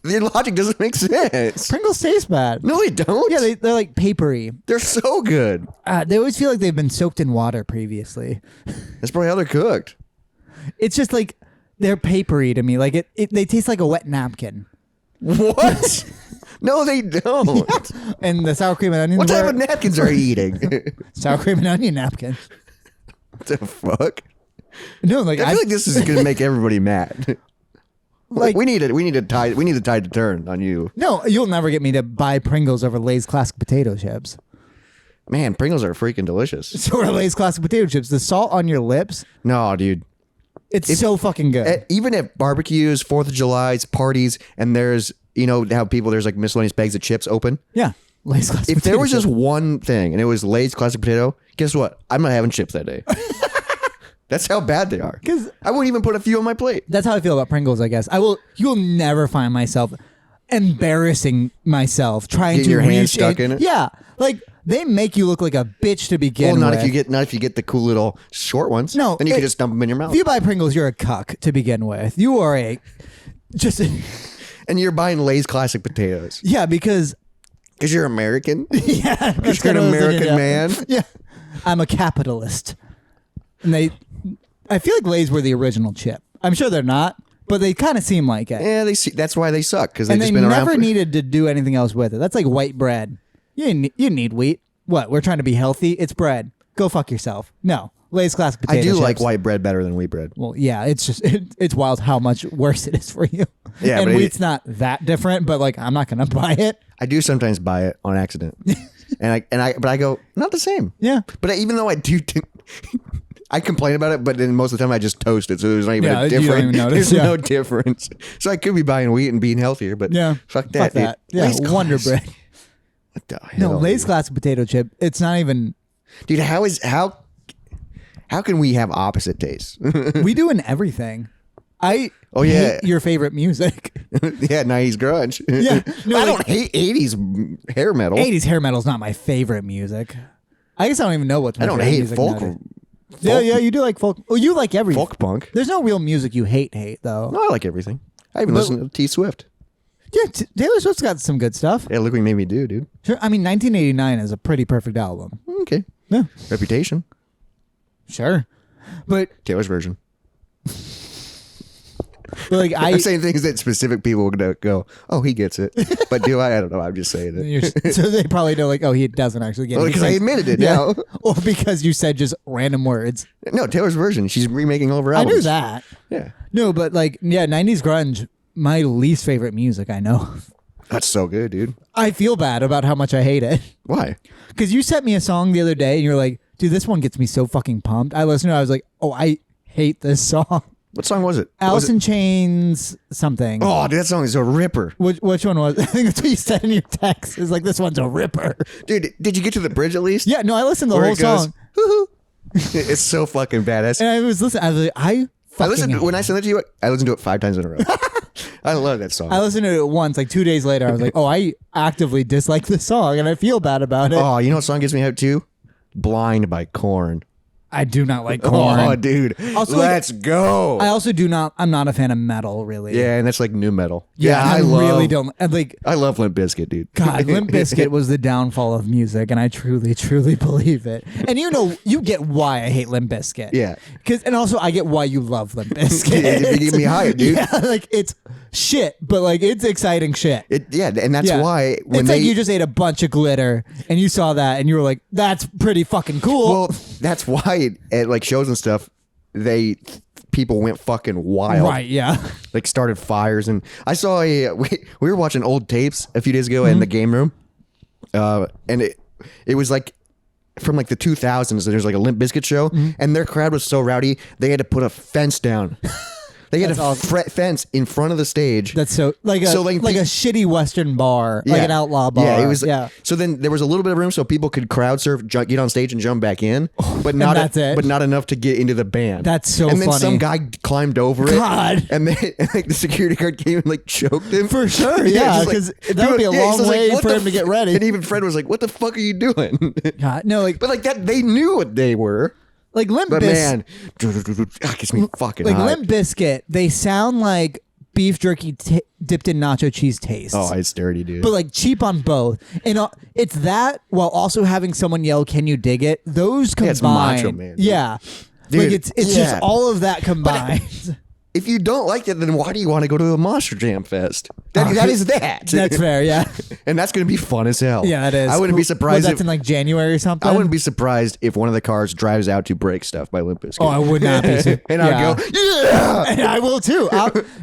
Your logic doesn't make sense. Pringles taste bad. No, they don't. Yeah, they're like papery. They're so good. They always feel like they've been soaked in water previously. That's probably how they're cooked. It's just like they're papery to me. Like they taste like a wet napkin. What? No, they don't. And the sour cream and onions. What type were- of napkins are you eating? sour cream and onion napkin? What the fuck? No, like I feel like this is gonna make everybody mad. Like- we need the tide to turn on you. No, you'll never get me to buy Pringles over Lay's classic potato chips. Man, Pringles are freaking delicious. So are Lay's classic potato chips. The salt on your lips, No, dude. it's so fucking good. Even at barbecues, 4th of July's, parties, and there's, you know, how there's like miscellaneous bags of chips open. Yeah, Lay's classic If potato there was chips. just one thing and it was Lay's classic potato, guess what? I'm not having chips that day. That's how bad they are. 'Cause- I wouldn't even put a few on my plate. That's how I feel about Pringles, I guess. You'll never find myself embarrassing myself trying Getting to your hand reach stuck in it? Yeah, like they make you look like a bitch to begin Well, not with. if you get the cool little short ones. No, then you can just dump them in your mouth. If you buy Pringles, you're a cuck to begin with. You are just And you're buying Lay's classic potatoes yeah, because because you're American. yeah, Because you're an American man. Yeah, I'm a capitalist, and I feel like Lay's were the original chip. I'm sure they're not, but they kind of seem like it. Yeah, that's why they suck because they've And just they been around. never For, needed to do anything else with it. That's like white bread. You need wheat. What? We're trying to be healthy. It's bread. Go fuck yourself. No, Lay's classic potato I do chips. like white bread better than wheat bread. Well, yeah, it's just it's wild how much worse it is for you. Yeah, and but wheat's not that different, but like I'm not gonna buy it. I do sometimes buy it on accident, but I go not the same. Yeah. But even though I do. I complain about it, but then most of the time I just toast it, so there's not even Yeah, a you don't difference. even notice, There's yeah. no difference. So I could be buying wheat and being healthier, but Yeah, fuck that. Fuck that. Dude. Yeah, Lay's Wonder class- Bread. What the No, hell, Lay's dude? classic potato chip. It's not even. Dude, how can we have opposite tastes? We do in everything. I Oh, yeah. hate your favorite music. Yeah, 90s grunge. Yeah. No, I like- don't hate 80s hair metal. 80s hair metal's not my favorite music. I guess I don't even know what's my I don't favorite hate music folk. nowadays. Yeah, you do like folk. Oh, you like everything. Folk punk. There's no real music you hate though. No, I like everything. I even listen to T Swift. Yeah, Taylor Swift's got some good stuff. Yeah, look what you made me do, dude. Sure, I mean 1989 is a pretty perfect album. Okay. Yeah, Reputation. sure. But Taylor's version. like I'm saying things that specific people are going to go, oh, he gets it. But do I? I don't know. I'm just saying it. so they probably know like, oh, he doesn't actually get it. Well, because I admitted it Yeah. now. Or because you said just random words. No, Taylor's version. She's remaking all of her I albums. knew that. Yeah. No, but like, yeah, 90s grunge, my least favorite music I know. That's so good, dude. I feel bad about how much I hate it. Why? Because you sent me a song the other day and you're like, dude, this one gets me so fucking pumped. I listened to it, I was like, oh, I hate this song. What song was it? Alice Was in it- Chains something. Oh, dude, that song is a ripper. Which one was? I think that's what you said in your text. It's like, this one's a ripper. Dude, did you get to the bridge at least? Yeah, no, I listened to the Where whole it goes, song. Woo-hoo. It's so fucking badass. And I was listening. I was like, I I listened fucking when I sent it to you. I listened to it 5 times in a row. I love that song. I listened to it once, like 2 days later. I was like, oh, I actively dislike this song, and I feel bad about it. Oh, you know what song gets me hyped too? Blind by Korn. I do not like Korn. Oh, dude. Also, let's go. I also do not. I'm not a fan of metal, really. Yeah, and that's like new metal. I really don't. Like, I love Limp Bizket, dude. God, Limp Bizket was the downfall of music, and I truly, truly believe it. And you get why I hate Limp Bizket. Yeah. And also I get why you love Limp Bizket. It get me hyped, dude. Yeah, like it's shit, but like it's exciting shit. And that's why when it's like you just ate a bunch of glitter and you saw that and you were like, that's pretty fucking cool. Well, that's why at like shows and stuff, people went fucking wild. Right, yeah. Like started fires. And I saw we were watching old tapes a few days ago in the game room. And it was like from like the 2000s. There's like a Limp Bizkit show and their crowd was so rowdy, they had to put a fence down. They had a fence in front of the stage. That's so like a shitty Western bar, like an outlaw bar. Yeah, it was. Yeah. So then there was a little bit of room so people could crowd surf, get on stage and jump back in, but not that's it. But not enough to get into the band. That's so And then funny. some guy climbed over it. God. And then like the security guard came and like choked him. For sure, yeah, just, like, 'cause that would be a long so it's way what for the him to get ready. And even Fred was like, "What the fuck are you doing?" God, no, like, But like that, they knew what they were. like Limp But Bizkit. man, it gets me fucking Like hot. Limp Bizkit, they sound like beef jerky dipped in nacho cheese taste. Oh, it's dirty, dude. But like cheap on both, and it's that while also having someone yell, "Can you dig it?" Those combined, it's Macho Man, dude. yeah, Dude, like it's just yeah. all of that combined. If you don't like it, then why do you want to go to a Monster Jam Fest? That is that. That's fair, yeah, And that's going to be fun as hell. yeah, it is. I wouldn't be surprised that's if in like January or something. I wouldn't be surprised if one of the cars drives out to Break Stuff by Limp Bizkit. Oh, I would not be. And I'd go, yeah. And I will too.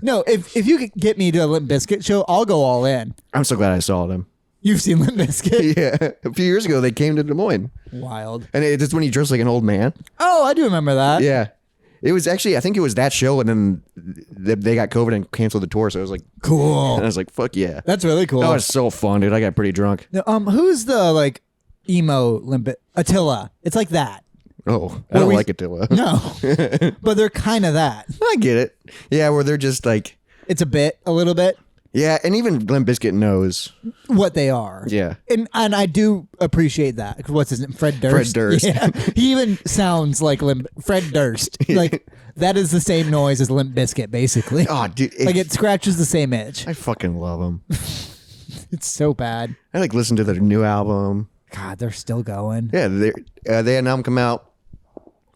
No, if you could get me to a Limp Bizkit show, I'll go all in. I'm so glad I saw them. You've seen Limp Bizkit? Yeah, a few years ago they came to Des Moines, Wild. and it's when he dressed like an old man. Oh, I do remember that. Yeah, it was actually I think it was that show, and then they got COVID and canceled the tour. So I was like, Cool. and I was like, fuck yeah, That's really cool. that was so fun, dude. I got pretty drunk. Now, who's the like emo Limp Attila? It's like that. Oh, I don't like Attila. No, but they're kind of that. I get it. Yeah, where they're just like, It's a little bit yeah, and even Limp Bizkit knows. what they are. Yeah. and I do appreciate that. What's his name? Fred Durst. Fred Durst. Yeah, he even sounds like Fred Durst. Like that is the same noise as Limp Bizkit, basically. Oh, dude, Like it scratches the same itch. I fucking love them. It's so bad. I like listen to their new album. God, they're still going. Yeah, they had an album come out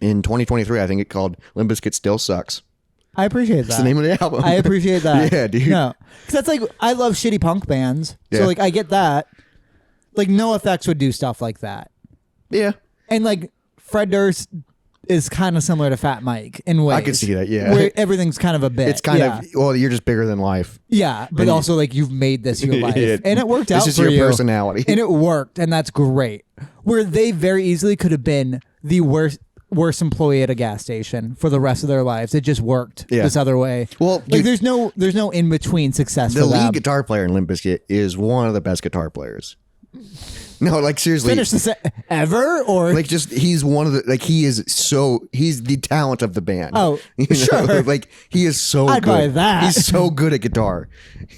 in 2023. I think it called Limp Bizkit Still Sucks. I appreciate that. That's the name of the album. I appreciate that. Yeah, dude. No, because that's like I love shitty punk bands, Yeah. so like I get that. Like NoFX would do stuff like that, Yeah, and like Fred Durst is kind of similar to Fat Mike in ways. I can see that, yeah. where everything's kind of a bit. it's kind of, well, you're just bigger than life. yeah, but and also like you've made this your life, Yeah. and it worked This out is for your you. personality. and it worked, and that's great. Where they very easily could have been the worst employee at a gas station for the rest of their lives. It just worked Yeah. this other way. Well, like dude, there's no in between success The for lead them. guitar player in Limp Bizkit is one of the best guitar players. No, like seriously. Finish the ever or Like just he's one of the like he's the talent of the band. Oh, You know? sure. Like he is so I'd good. buy that. He's so good at guitar.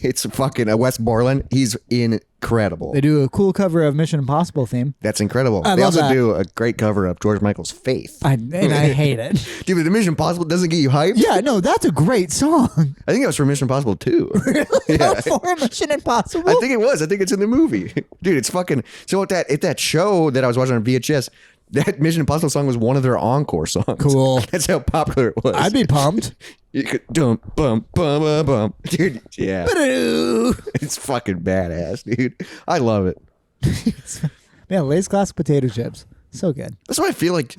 It's fucking Wes Borland. He's incredible. they do a cool cover of Mission Impossible theme. That's incredible. I They love also that. do a great cover of George Michael's Faith. And I hate it. Dude, but the Mission Impossible doesn't get you hyped? Yeah, no, that's a great song. I think it was from Mission Impossible 2. For Mission Impossible. I think it was. I think it's in the movie. Dude, it's fucking so at that show that I was watching on VHS, that Mission Impossible song was one of their encore songs. Cool. That's how popular it was. I'd be pumped. You could dump bum bum bum bum. Dude, yeah. It's fucking badass, dude. I love it. Man, Lay's classic potato chips. So good. That's why I feel like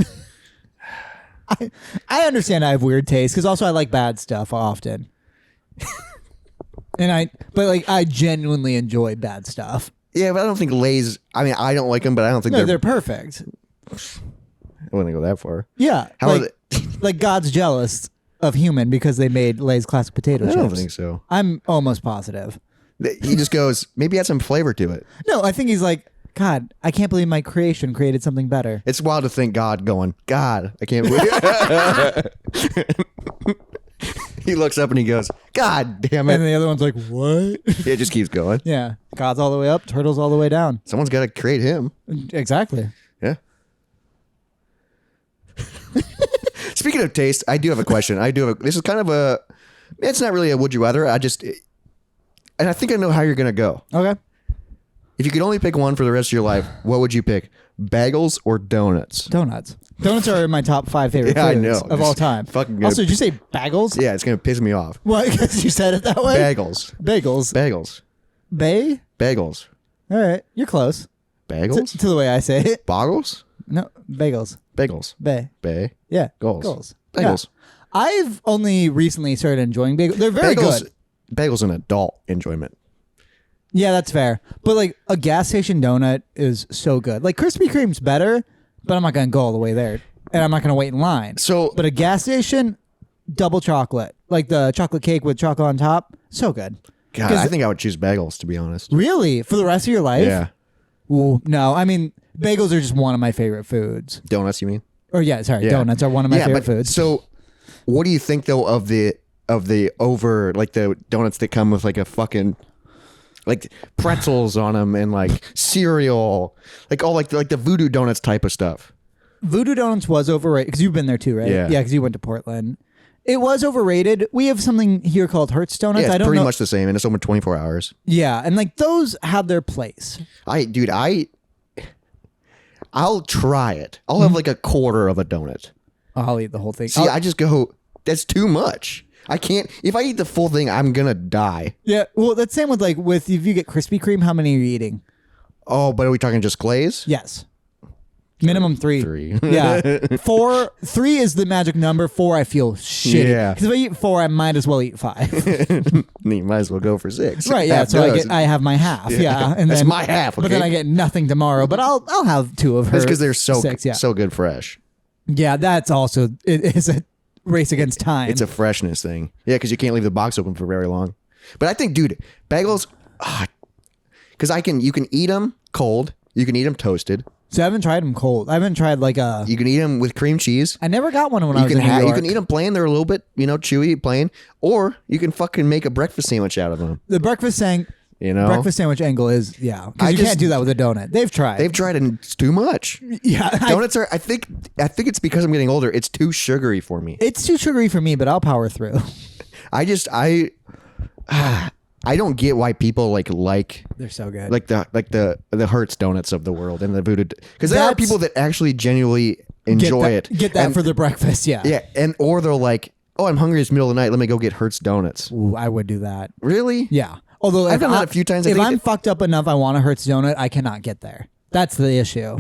I understand I have weird taste because also I like bad stuff often. But I genuinely enjoy bad stuff. yeah, but I don't think Lay's I mean, I don't like them, but I don't think No, they're they're perfect. I wouldn't go that far. Yeah. How are like God's jealous of human because they made Lay's classic potato I chips. don't think so. I'm almost positive. He just goes, maybe add some flavor to it. No, I think he's like, God, I can't believe my creation created something better. It's wild to think God going, God, I can't believe He looks up and he goes, God damn it. And the other one's like, what? It just keeps going. Yeah. God's all the way up, turtle's all the way down. Someone's got to create him. Exactly. Yeah. Speaking of taste, I do have a question. This is kind of it's not really a would you rather. And I think I know how you're going to go. Okay. If you could only pick one for the rest of your life, what would you pick? Bagels or donuts? Donuts. Donuts are my top 5 favorite Yeah, I foods know. of all time. Fucking Also, good. did you say bagels? Yeah, it's going to piss me off. Why? Because you said it that way? Bagels. Bagels. Bagels. Bay? Bagels. All right. You're close. Bagels? To the way I say it. Boggles? No, bagels. Bagels. Bay. Bay. Yeah. Goals. Goals. Bagels. Yeah. I've only recently started enjoying bagels. They're very good. Bagels an adult enjoyment. Yeah, that's fair. But like a gas station donut is so good. Like Krispy Kreme's better, but I'm not going to go all the way there. And I'm not going to wait in line. But a gas station, double chocolate. Like the chocolate cake with chocolate on top, so good. God, I think I would choose bagels, to be honest. Really? For the rest of your life? Yeah. Ooh, no, I mean, bagels are just one of my favorite foods. Donuts, you mean? Or yeah, donuts are one of my favorite foods. So what do you think though of the over like the donuts that come with like a fucking like pretzels on them and like cereal, like all like the voodoo donuts type of stuff? Voodoo Donuts was overrated because you've been there too, right? Yeah. Yeah, because you went to Portland. It was overrated. We have something here called Hertz Donuts. Yeah, it's I don't pretty know. much the same, and it's open 24 hours. Yeah, and like those have their place. I'll try it. I'll have like a quarter of a donut. I'll eat the whole thing. See, I just go, that's too much. I can't. If I eat the full thing, I'm gonna die. Yeah, well, that's same with if you get Krispy Kreme, how many are you eating? Oh, but are we talking just glaze? Yes. Minimum 3. 3. Yeah. 4. 3 is the magic number. 4, I feel shitty. Yeah. Because if I eat 4, I might as well eat 5. You might as well go for 6. Right. Yeah. Half So dozen. I have my half. Yeah. And That's then, my half. Okay? But then I get nothing tomorrow. But I'll have 2 of her. That's because they're so 6, yeah. so good fresh. Yeah. That's also it is a race against time. It's a freshness thing. Yeah, because you can't leave the box open for very long. But I think, dude, bagels, because you can eat them cold. You can eat them toasted. So I haven't tried them cold. I haven't tried You can eat them with cream cheese. I never got one when I was in New York. You can eat them plain. They're a little bit, chewy, plain. Or you can fucking make a breakfast sandwich out of them. The breakfast sandwich angle is because you can't do that with a donut. They've tried, and it's too much. Yeah, Donuts are. I think it's because I'm getting older. It's too sugary for me. It's too sugary for me, but I'll power through. I don't get why people like They're so good. like the Hertz donuts of the world and the voodoo, because there are people that actually genuinely enjoy it. Get that for their breakfast. Yeah. Yeah, or they're like, oh, I'm hungry. It's middle of the night. Let me go get Hertz donuts. Ooh, I would do that. Really? Yeah. Although I've done that a few times. If I'm fucked up enough, I want a Hertz donut. I cannot get there. That's the issue.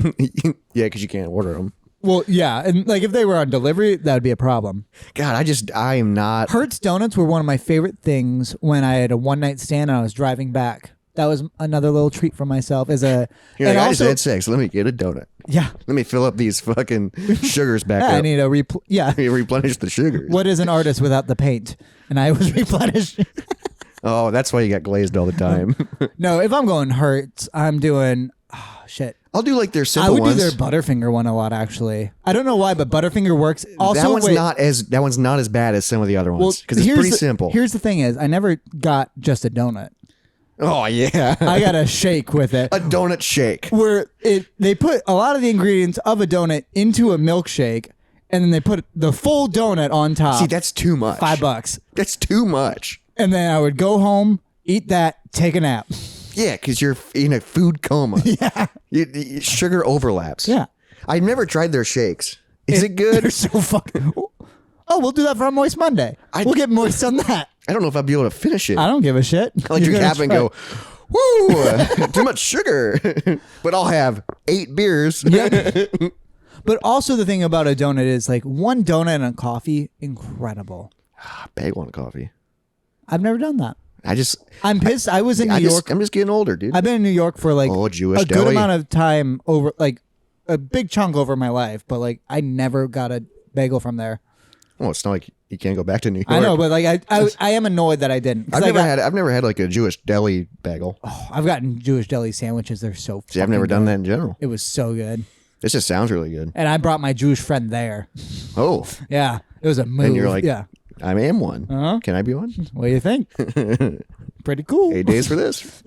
Yeah, because you can't order them. Well, yeah, and if they were on delivery, that would be a problem. God, I am not. Hertz donuts were one of my favorite things when I had a one night stand and I was driving back. That was another little treat for myself. You're like, I just had sex. Let me get a donut. Yeah. Let me fill up these fucking sugars back up. I need a replenish the sugars. What is an artist without the paint? And I was replenishing. Oh, that's why you got glazed all the time. No, if I'm going Hertz, I'm doing shit. I'll do like their simple I would ones. do their Butterfinger one a lot, actually. I don't know why, but Butterfinger works. Also, that one's not as bad as some of the other ones because it's pretty simple. Here's the thing: I never got just a donut. Oh yeah, I got a shake with it. A donut shake. Where they put a lot of the ingredients of a donut into a milkshake, and then they put the full donut on top. See, that's too much. $5. That's too much. And then I would go home, eat that, take a nap. Yeah, because you're in a food coma. Yeah. Sugar overlaps. Yeah. I've never tried their shakes. Is it good? They're so fucking... Oh, we'll do that for our Moist Monday. We'll get moist on that. I don't know if I'd be able to finish it. I don't give a shit. I like drink half and go, woo, too much sugar. But I'll have 8 beers. Yeah. But also the thing about a donut is like one donut and a coffee, incredible. Bagel and coffee. I've never done that. I'm pissed. I was in New York. I'm just getting older, dude. I've been in New York for like Jewish a good deli. amount of time over, like a big chunk over my life, but like I never got a bagel from there. Well, it's not like you can't go back to New York. I know, but like I am annoyed that I didn't. I've never had like a Jewish deli bagel. Oh, I've gotten Jewish deli sandwiches. They're so. See, I've never done that in general. It was so good. This just sounds really good. And I brought my Jewish friend there. Oh, Yeah, it was a move. and you're like, yeah, I am one. Uh-huh. Can I be one? What do you think? Pretty cool. 8 days for this?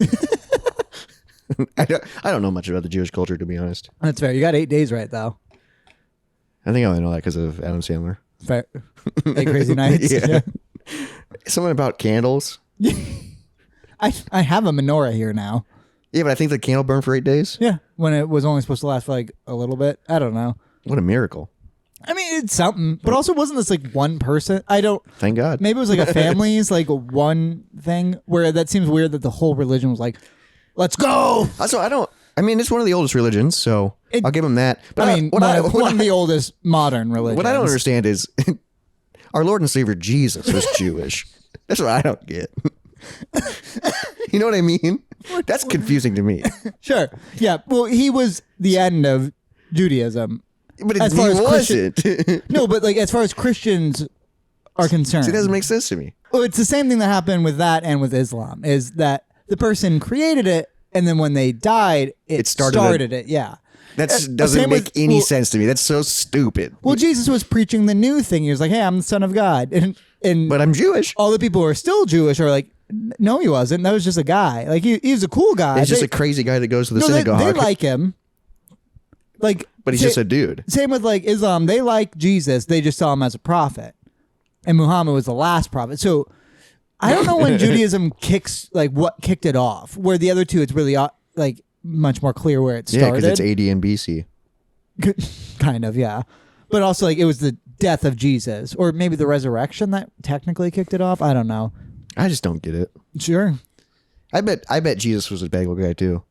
I don't know much about the Jewish culture, to be honest. That's fair. You got 8 days right, though. I think I only know that because of Adam Sandler. Fair. 8 crazy nights. Yeah. Something about candles. I have a menorah here now. Yeah, but I think the candle burned for 8 days. Yeah. When it was only supposed to last for like a little bit. I don't know. What a miracle. I mean, it's something. But also, wasn't this like one person? Thank God. Maybe it was like a family's like one thing where that seems weird that the whole religion was like, let's go. Also, I mean, it's one of the oldest religions, so I'll give them that. But I mean, one of the oldest modern religions. What I don't understand is our Lord and Savior Jesus was Jewish. That's what I don't get. You know what I mean? That's confusing to me. Sure. Yeah. Well, he was the end of Judaism. But As he far as wasn't. No, but like as far as Christians are concerned. It doesn't make sense to me. Well, it's the same thing that happened with that and with Islam, is that the person created it, and then when they died, it started it. Yeah. That Same doesn't make with- any sense to me. That's so stupid. Well, Jesus was preaching the new thing. He was like, hey, I'm the son of God. And But I'm Jewish. all the people who are still Jewish are like, no, he wasn't. That was just a guy. Like, he was a cool guy. He's just a crazy guy that goes to the synagogue. They like him. Like, but he's just a dude. Same with like Islam. They like Jesus. They just saw him as a prophet. And Muhammad was the last prophet. So I don't know when Judaism what kicked it off. Where the other two, it's really like much more clear where it started. Yeah, because it's AD and BC. Kind of, yeah. But also like it was the death of Jesus, or maybe the resurrection that technically kicked it off. I don't know. I just don't get it. Sure. I bet Jesus was a bagel guy too.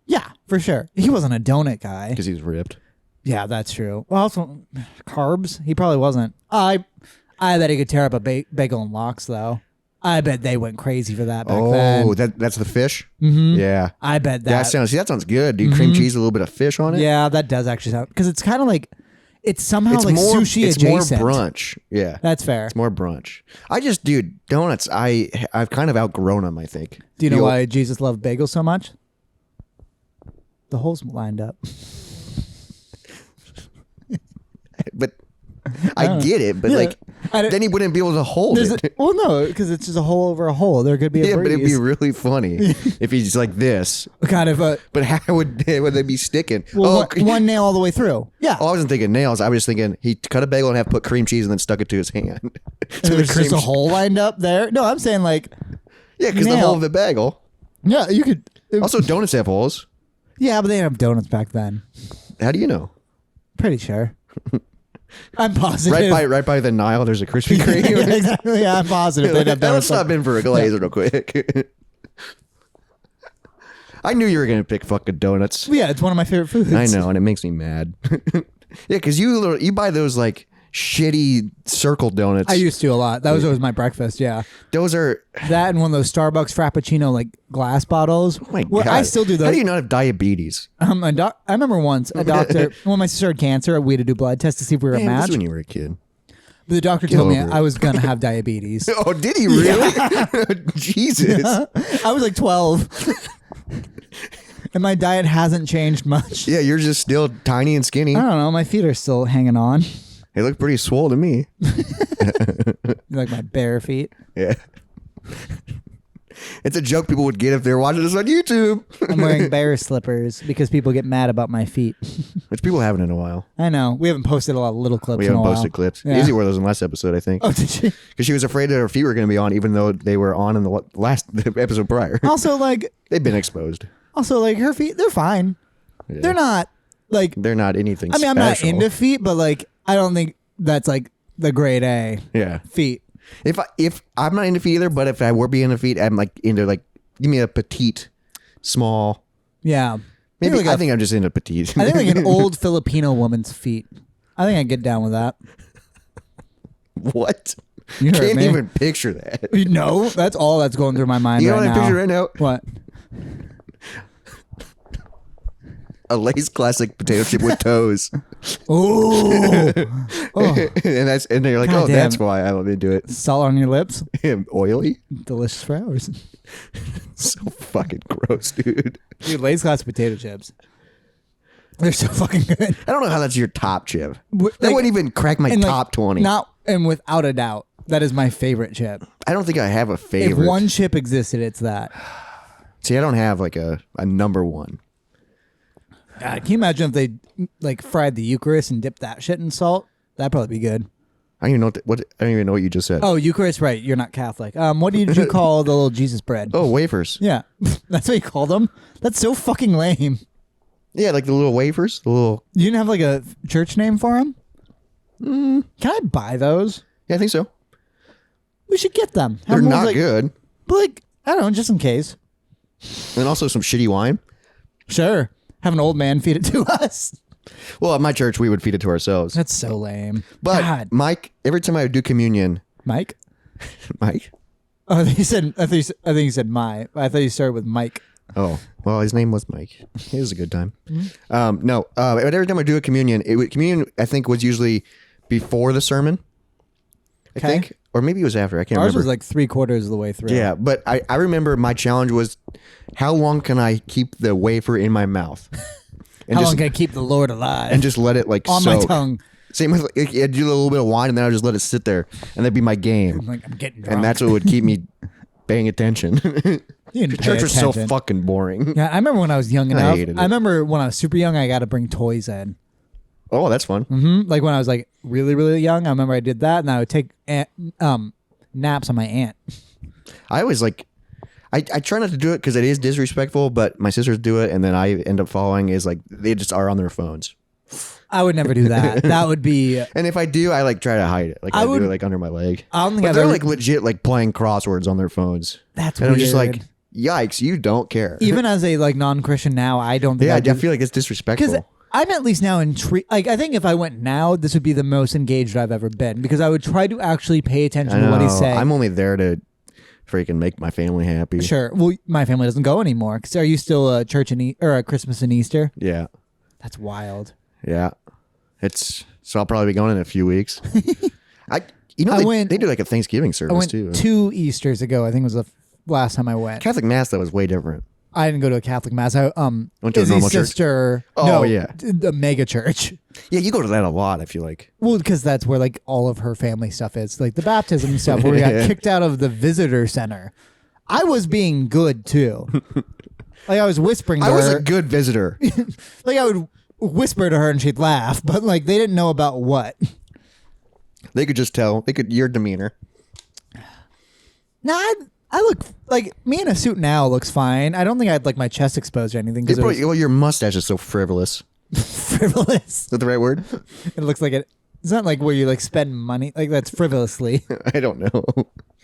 Yeah, for sure. He wasn't a donut guy. Because he was ripped. Yeah, that's true. Well, also carbs. He probably wasn't. I bet he could tear up a bagel and lox though. I bet they went crazy for that back then. Oh, that's the fish? Mm-hmm. Yeah. I bet That sounds good. Do you cream cheese, a little bit of fish on it? Yeah, that does actually sound, because it's kind of like it's somehow like more, sushi it's adjacent. more brunch. Yeah. That's fair. It's more brunch. Dude, donuts, I've kind of outgrown them, I think. Do you know why Jesus loved bagels so much? The holes lined up. But I get it, but then he wouldn't be able to hold it. Well, no, because it's just a hole over a hole. There could be a Yeah, breeze. but it'd be really funny if he's like this. Kind of a... But how would they be sticking? Well, one nail all the way through. Yeah. Oh, I wasn't thinking nails. I was thinking he cut a bagel in half, put cream cheese, and then stuck it to his hand. So There's just a hole lined up there. No, I'm saying like... Yeah, because the hole of the bagel. Yeah, you could... Also, donuts have holes. Yeah, but they didn't have donuts back then. How do you know? Pretty sure. I'm positive. Right by the Nile, there's a Krispy Kreme. Yeah, exactly. Yeah, I'm positive they'd have Let's donuts. stop in for a glaze real quick. I knew you were gonna pick fucking donuts. Yeah, it's one of my favorite foods. I know, and it makes me mad. Yeah, because you buy those like shitty circle donuts. I used to a lot. That was always my breakfast. Yeah, Those are. that and one of those Starbucks Frappuccino like glass bottles. Oh my Well, God. I still do those. How do you not have diabetes? I remember once a doctor, when my sister had cancer, we had to do blood tests to see if we were a Man, this match. is when you were a kid. But the doctor told me over it. I was gonna have diabetes. Oh, did he really? Jesus. I was like 12, and my diet hasn't changed much. Yeah, you're just still tiny and skinny. I don't know. My feet are still hanging on. They look pretty swole to me. Like my bare feet. Yeah. It's a joke people would get if they were watching this on YouTube. I'm wearing bear slippers because people get mad about my feet. Which people haven't in a while. I know. We haven't posted a lot of little clips We in a haven't while. posted clips. Yeah. Izzy wore those in the last episode, I think. Oh, did you? Because she was afraid that her feet were going to be on, even though they were on in the last episode prior. Also, like They've been exposed. her feet, they're fine. Yeah. They're not like. They're not anything I mean, I'm special. not into feet, but like, I don't think that's like the grade A Yeah. feet. If I'm not into feet either, but if I were being into feet, I'm like into like, give me a petite, small. Yeah. Maybe like I think I'm just into petite. I think like an old Filipino woman's feet. I think I'd get down with that. What? You heard Can't me. even picture that. No, that's all that's going through my mind You know right what now. I picture right now? What? A Lay's classic potato chip with toes. Oh, and you're like, God oh, damn. that's why I love to do it. salt on your lips. Oily? Delicious for hours. So fucking gross, dude. Dude, Lay's class potato chips. They're so fucking good. I don't know how that's your top chip. Like, That wouldn't even crack my and, like, top 20. Not and without a doubt. That is my favorite chip. I don't think I have a favorite. If one chip existed, it's that. See, I don't have like a number one. God, can you imagine if they like fried the Eucharist and dipped that shit in salt? That'd probably be good. I don't even know I don't even know what you just said. Oh, Eucharist, right? You're not Catholic. What did you call the little Jesus bread? Oh, wafers. Yeah, that's what you called them. That's so fucking lame. Yeah, like the little wafers. The little. You didn't have like a church name for them? Can I buy those? Yeah, I think so. We should get them. Have They're them not like, good. But like, I don't know, just in case. And also some shitty wine. Sure. Have an old man feed it to us. Well, at my church, we would feed it to ourselves. That's so lame. But God. Mike, every time I would do communion, Mike? Mike. Oh, I think you said my. I thought you started with Mike. Oh, well, his name was Mike. It was a good time. Mm-hmm. No, but every time I do a communion, communion I think was usually before the sermon. I think, or maybe it was after. I can't Ours remember. was like 3/4 of the way through. Yeah, but I remember my challenge was, how long can I keep the wafer in my mouth? And How long can I keep the Lord alive? and just let it like on soak. my tongue. Same with I'd do a little bit of wine, and then I'd just let it sit there, and that'd be my game. Like I'm getting drunk. And that's what would keep me paying attention. You didn't The pay church was so attention. fucking boring. Yeah, I remember when I was young enough. hated it. I remember when I was super young, I got to bring toys in. Oh, that's fun. Like when I was like really, really young, I remember I did that, and I would take naps on my aunt. I always like, I try not to do it because it is disrespectful, but my sisters do it, and then I end up following is like, they just are on their phones. I would never do that. That would be. And if I do, I like try to hide it. Like I do would- it like under my leg. I don't think But I've they're ever- like legit like playing crosswords on their phones. That's and I'm just like, weird. yikes, you don't care. Even as a like non-Christian now, I don't think yeah, I'd I do- feel like it's Because disrespectful. I'm at least now intrigued. Like, I think if I went now, this would be the most engaged I've ever been because I would try to actually pay attention I to what he's know. saying. I'm only there to freaking make my family happy. Sure. Well, my family doesn't go anymore. Because are you still a church or a Christmas and Easter? Yeah. That's wild. Yeah. So I'll probably be going in a few weeks. I they, went- they do like a Thanksgiving I service went too. 2 Easters ago. I think was the last time I went. Catholic Mass that was way different. I didn't go to a Catholic mass. I Went to a Izzy's normal church? sister. Oh, no, yeah. the mega church. Yeah, you go to that a lot, I feel like. Well, because that's where like all of her family stuff is, like the baptism stuff, where we got kicked out of the visitor center. I was being good too. Like I was whispering to I was her. a good visitor. Like I would whisper to her and she'd laugh, but like they didn't know about what. They could just tell. Your demeanor. Nah, I look like me in a suit now looks fine. I don't think I had like my chest exposed or anything because it was Well, your mustache is so frivolous. frivolous. Is that the right word? It looks like it. It's not like where you like spend money. Like that's frivolously. I don't know.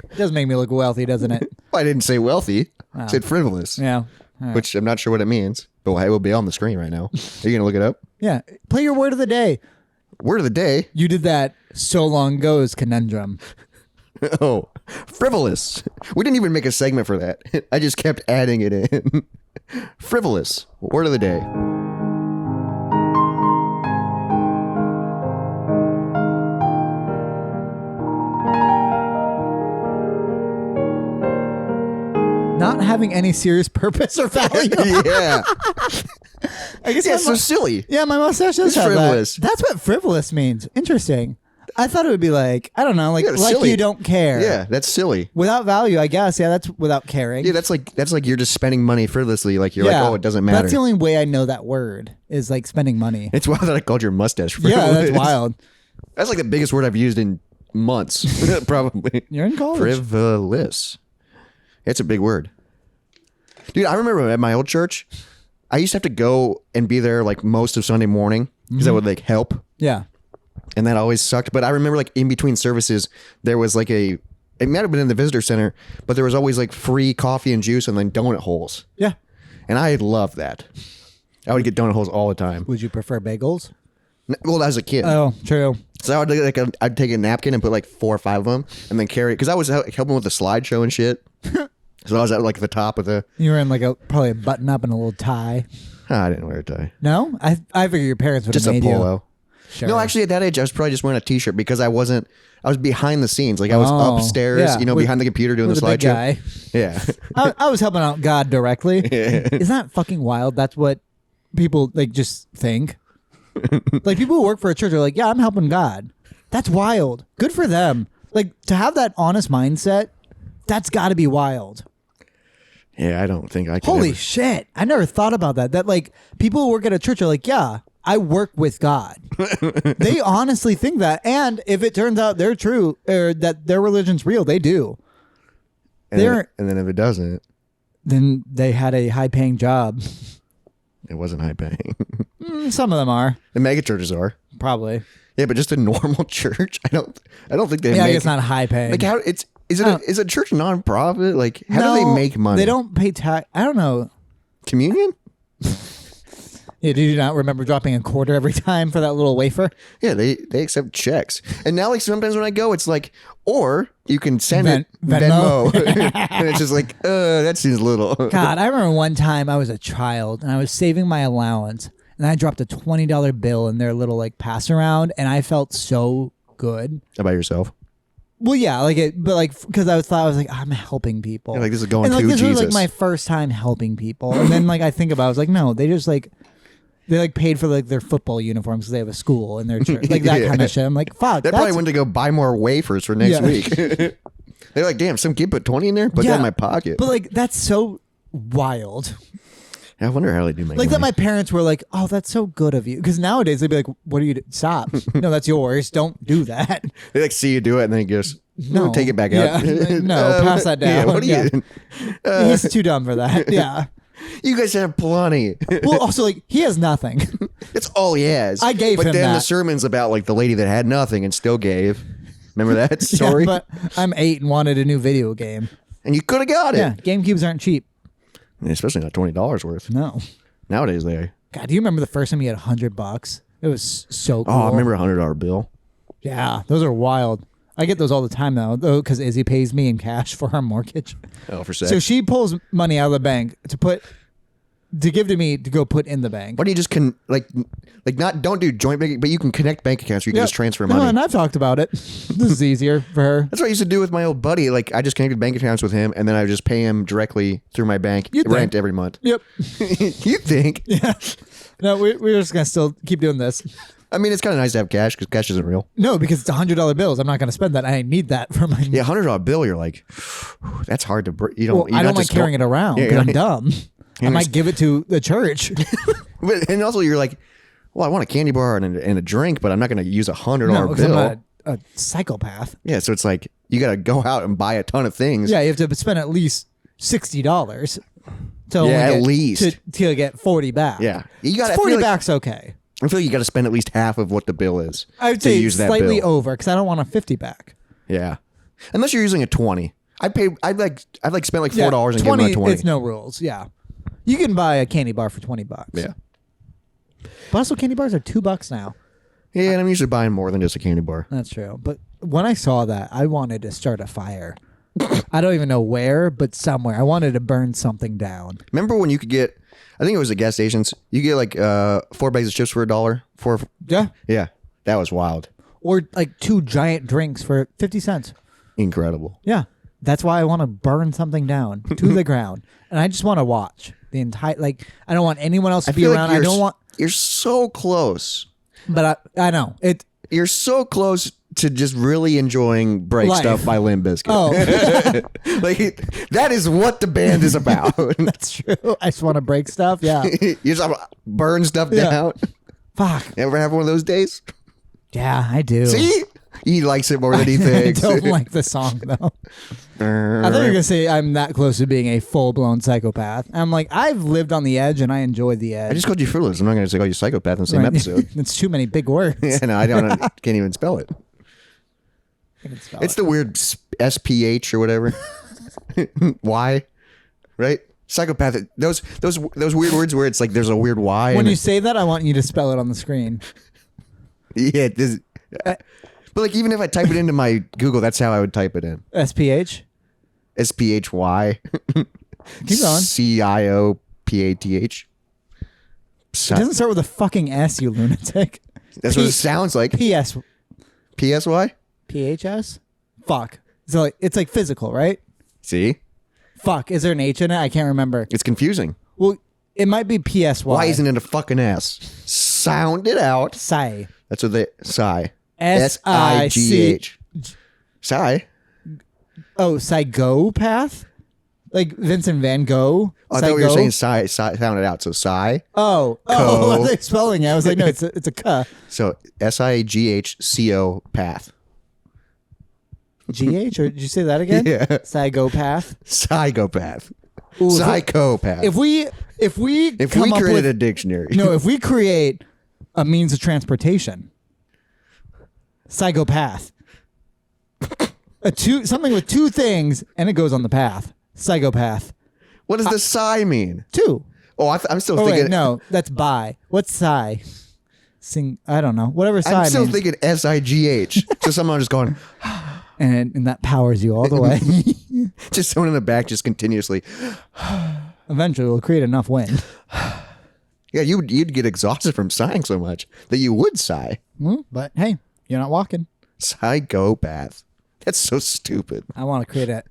It does make me look wealthy, doesn't it? I didn't say wealthy. I said frivolous. Yeah. All right. Which I'm not sure what it means, but it will be on the screen right now. Are you going to look it up? Yeah. Play your word of the day. Word of the day. You did that so long ago as conundrum. Oh, frivolous. We didn't even make a segment for that. I just kept adding it in. Frivolous. Word of the day. Not having any serious purpose or value. Yeah. I guess Yeah, my it's so silly. yeah, my mustache does It's have frivolous. that. That's what frivolous means. Interesting. I thought it would be like, I don't know, like Yeah, like silly. you don't care. Yeah, that's silly. Without value, I guess. Yeah, that's without caring. Yeah, that's like you're just spending money frivolously. Like you're like, oh, it doesn't matter. That's the only way I know that word is like spending money. It's wild that I called your mustache frivolous. Yeah, that's wild. That's like the biggest word I've used in months, probably. You're in college. Frivolous. It's a big word. Dude, I remember at my old church, I used to have to go and be there like most of Sunday morning because that would like help. Yeah. And that always sucked. But I remember like in between services, there was like it might have been in the visitor center, but there was always like free coffee and juice and then donut holes. Yeah. And I loved that. I would get donut holes all the time. Would you prefer bagels? Well, as a kid. Oh, true. So I would I'd take a napkin and put like 4 or 5 of them and then carry it. Because I was helping with the slideshow and shit. So I was at like the top of the... You were in like probably a button up and a little tie. I didn't wear a tie. No? I figure your parents would Just have a made polo. you. Sure. No, actually at that age, I was probably just wearing a t-shirt because I was behind the scenes. Like I was Oh, upstairs, yeah, with- behind the computer doing the with a big slideshow. guy. Yeah. I was helping out God directly. Isn't that fucking wild? That's what people like just think. Like people who work for a church are like, yeah, I'm helping God. That's wild. Good for them. Like, to have that honest mindset, that's got to be wild. Yeah, I don't think I can. Holy shit. I never thought about that. That, like, people who work at a church are like, yeah, I work with God. They honestly think that. And if it turns out they're true, or that their religion's real, they do. and then if it doesn't, Then they had a high-paying job. it wasn't high paying. Some of them are. The mega churches are. Probably. Yeah, but just a normal church, I don't think they Yeah, make I guess not high-paying. like how is a church nonprofit? Like how do they make money? They don't pay tax. I don't know. Communion? Yeah, do you not remember dropping a quarter every time for that little wafer? Yeah, they accept checks. And now like sometimes when I go, it's like, or you can send it Venmo. and it's just like, that seems little. God, I remember one time I was a child and I was saving my allowance and I dropped a $20 bill in their little like pass around and I felt so good. About yourself? Well, yeah, like it, but like because I was like I'm helping people. You're like, this is going and like to this was Jesus. like my first time helping people, and then like I think about it, I was like, no, they just like they like paid for like their football uniforms because they have a school in their church, like that Yeah. kind of shit. I'm like, fuck. They probably went to go buy more wafers for next Yeah. week. They're like, damn, some kid put 20 in there, put that in my pocket. But like that's so wild. I wonder how they do make Like that, money. my parents were like, "Oh, that's so good of you." Because nowadays they'd be like, "What are you? Stop! No, that's yours. Don't do that." They like see you do it and then he goes, No, take it back out. Yeah. No, pass that down. Yeah, what are you? He's too dumb for that. Yeah. You guys have plenty. Well, also like he has nothing. It's all he has. I gave but him then the that. sermon's about like the lady that had nothing and still gave. Remember that story? Yeah, but I'm 8 and wanted a new video game. And you could have got it. Yeah, GameCubes aren't cheap. Especially not $20 worth. No. Nowadays they. God, do you remember the first time you had $100? It was so cool. Oh, I remember a $100 bill. Yeah, those are wild. I get those all the time now, though, because Izzy pays me in cash for our mortgage. Oh, for sex. So she pulls money out of the bank to give to me to go put in the bank. Why don't you just don't do joint bank, but you can connect bank accounts where you can just transfer No, money. and I've talked about it. This is easier for her. That's what I used to do with my old buddy. Like I just connected bank accounts with him, and then I would just pay him directly through my bank You'd rent think. every month. Yep. You think? Yeah. No, we're just gonna still keep doing this. I mean, it's kind of nice to have cash because cash isn't real. No, because it's $100 bills. I'm not gonna spend that. I need that for my. Yeah, $100 bill. You're like, that's hard to. You don't. Well, I don't like carrying it around Yeah, because I'm you're dumb. I might give it to the church. And also, you're like, well, I want a candy bar and a drink, but I'm not going to use $100 No, because bill. I'm a psychopath. Yeah, so it's like you got to go out and buy a ton of things. Yeah, you have to spend at least $60 to Yeah, at least. to get 40 back. Yeah, you got 40 back's okay. I feel like you got to spend at least half of what the bill is. I would to say use that slightly bill. over because I don't want a 50 back. Yeah, unless you're using a 20. I've spent like $4 and given my 20. It's no rules. Yeah, you can buy a candy bar for $20. Yeah, But also candy bars are $2 now. yeah, and I'm usually buying more than just a candy bar. That's true. But when I saw that, I wanted to start a fire. I don't even know where, but somewhere. I wanted to burn something down. Remember when you could get? I think it was at gas stations. You get like 4 bags of chips for $1. Yeah. Yeah, that was wild. Or like 2 giant drinks for 50 cents. Incredible. Yeah. That's why I want to burn something down to the ground. And I just want to watch the entire, like, I don't want anyone else to be feel like around. I don't want, You're so close. but I know. You're so close to just really enjoying Break Life. Stuff by Limp Bizket. Oh, Like, that is what the band is about. that's true. I just want to break stuff. Yeah. You just want to burn stuff Yeah. down. Fuck. Ever have one of those days? Yeah, I do. See? He likes it more than he I thinks. don't like the song, though. I thought you were going to say I'm that close to being a full-blown psychopath. I'm like, I've lived on the edge, and I enjoy the edge. I just called you fruitless. I'm not going to say call you psychopath in the same Right. episode. It's too many big words. Yeah, no, I can't even spell it. I can spell It's it. the weird SPH or whatever. Y, right? Psychopath. Those weird words where it's like there's a weird Y. When and you say that, I want you to spell it on the screen. yeah, but like even if I type it into my Google, that's how I would type it in. SPH? SPHY. Keep going. CIOPATH. It doesn't start with a fucking S, you lunatic. That's what it sounds like. PS. PSY. PHS? Fuck. So it's like physical, right? See, Fuck. Is there an H in it? I can't remember. it's confusing. Well, it might be PSY. Why isn't it a fucking S? Sound it out. Sigh. That's what they sigh. SICH. Sigh. Oh, Sigh-Go-Path? Like Vincent Van Gogh? I thought we were saying sigh, sound it out. So sigh. Oh, I was like spelling it. I was like, no, it's a K. So Sigh-Go path. GH? Or did you say that again? Yeah. Sigh-Go-Path? Sigh-Go-Path. Ooh, Psychopath. If we come up created with a dictionary. No, if we create a means of transportation, Sigh-Go-Path. Something with two things and it goes on the path. Psychopath. What does the sigh mean? Two. Oh, I'm still thinking. Wait, no, that's bi. What's sigh? I don't know. Whatever sigh I'm still means. thinking SIGH. So someone just going, and that powers you all the way. just someone in the back just continuously. Eventually, we'll create enough wind. Yeah, you'd get exhausted from sighing so much that you would sigh. But hey, you're not walking. Psychopath. That's so stupid. I want to create a.